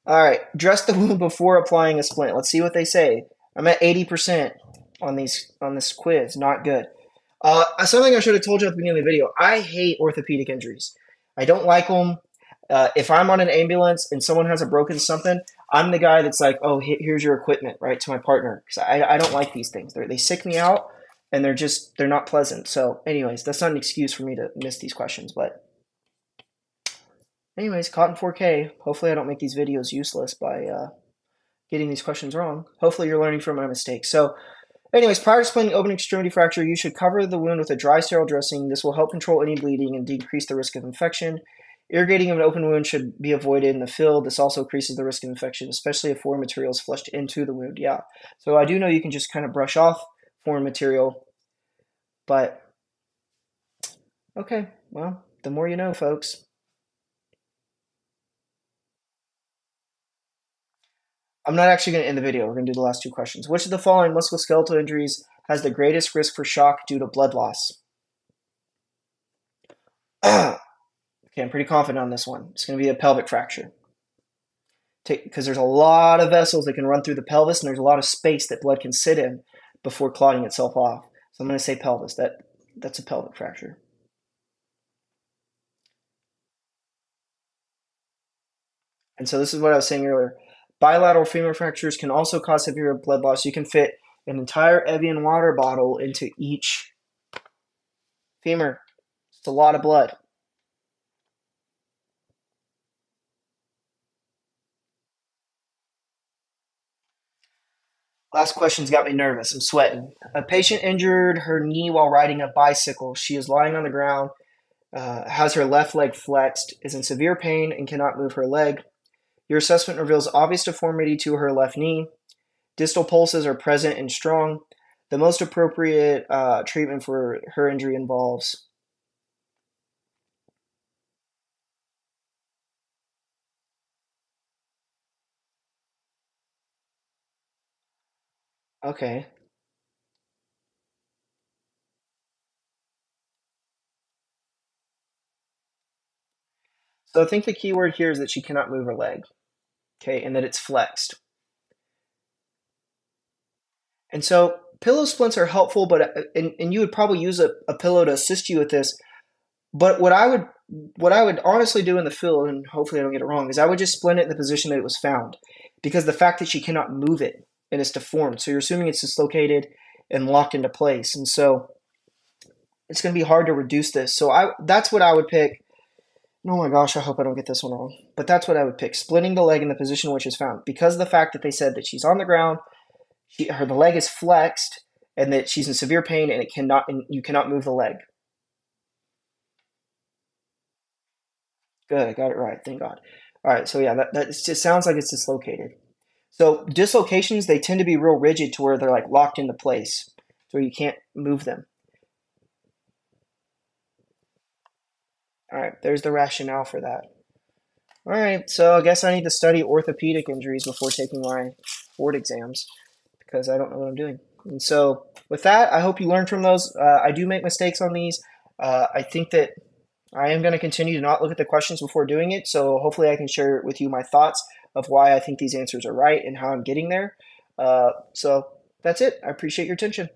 All right, dress the wound before applying a splint. Let's see what they say. I'm at 80% on this quiz. Not good. Something I should have told you at the beginning of the video. I hate orthopedic injuries. I don't like them. If I'm on an ambulance and someone has a broken something, I'm the guy that's like, oh, here's your equipment, right, to my partner. Because I don't like these things. They sick me out, and they're not pleasant. So anyways, that's not an excuse for me to miss these questions. But anyways, caught in 4K. Hopefully I don't make these videos useless by getting these questions wrong. Hopefully you're learning from my mistakes. So anyways, prior to explaining open extremity fracture, you should cover the wound with a dry sterile dressing. This will help control any bleeding and decrease the risk of infection. Irrigating of an open wound should be avoided in the field. This also increases the risk of infection, especially if foreign material is flushed into the wound. Yeah, so I do know you can just kind of brush off foreign material, but okay, well, the more you know, folks. I'm not actually going to end the video. We're going to do the last two questions. Which of the following musculoskeletal injuries has the greatest risk for shock due to blood loss? Okay, I'm pretty confident on this one. It's going to be a pelvic fracture. Because there's a lot of vessels that can run through the pelvis, and there's a lot of space that blood can sit in before clotting itself off. So I'm going to say pelvis. That's a pelvic fracture. And so this is what I was saying earlier. Bilateral femur fractures can also cause severe blood loss. You can fit an entire Evian water bottle into each femur. It's a lot of blood. Last question's got me nervous. I'm sweating. A patient injured her knee while riding a bicycle. She is lying on the ground, has her left leg flexed, is in severe pain, and cannot move her leg. Your assessment reveals obvious deformity to her left knee. Distal pulses are present and strong. The most appropriate treatment for her injury involves. Okay. So I think the key word here is that she cannot move her leg. Okay, and that it's flexed. And so pillow splints are helpful, but and you would probably use a pillow to assist you with this. But what I would honestly do in the field, and hopefully I don't get it wrong, is I would just splint it in the position that it was found, because the fact that she cannot move it and it's deformed, so you're assuming it's dislocated and locked into place, and so it's going to be hard to reduce this. So that's what I would pick. Oh my gosh, I hope I don't get this one wrong. But that's what I would pick, splitting the leg in the position which is found, because of the fact that they said that she's on the ground, the leg is flexed, and that she's in severe pain, and you cannot move the leg. Good, I got it right. Thank God. All right, so yeah, that just sounds like it's dislocated. So dislocations, they tend to be real rigid to where they're like locked into place, so you can't move them. All right, there's the rationale for that. All right, so I guess I need to study orthopedic injuries before taking my board exams, because I don't know what I'm doing. And so with that, I hope you learned from those. I do make mistakes on these. I think that I am going to continue to not look at the questions before doing it, so hopefully I can share with you my thoughts of why I think these answers are right and how I'm getting there. So that's it. I appreciate your attention.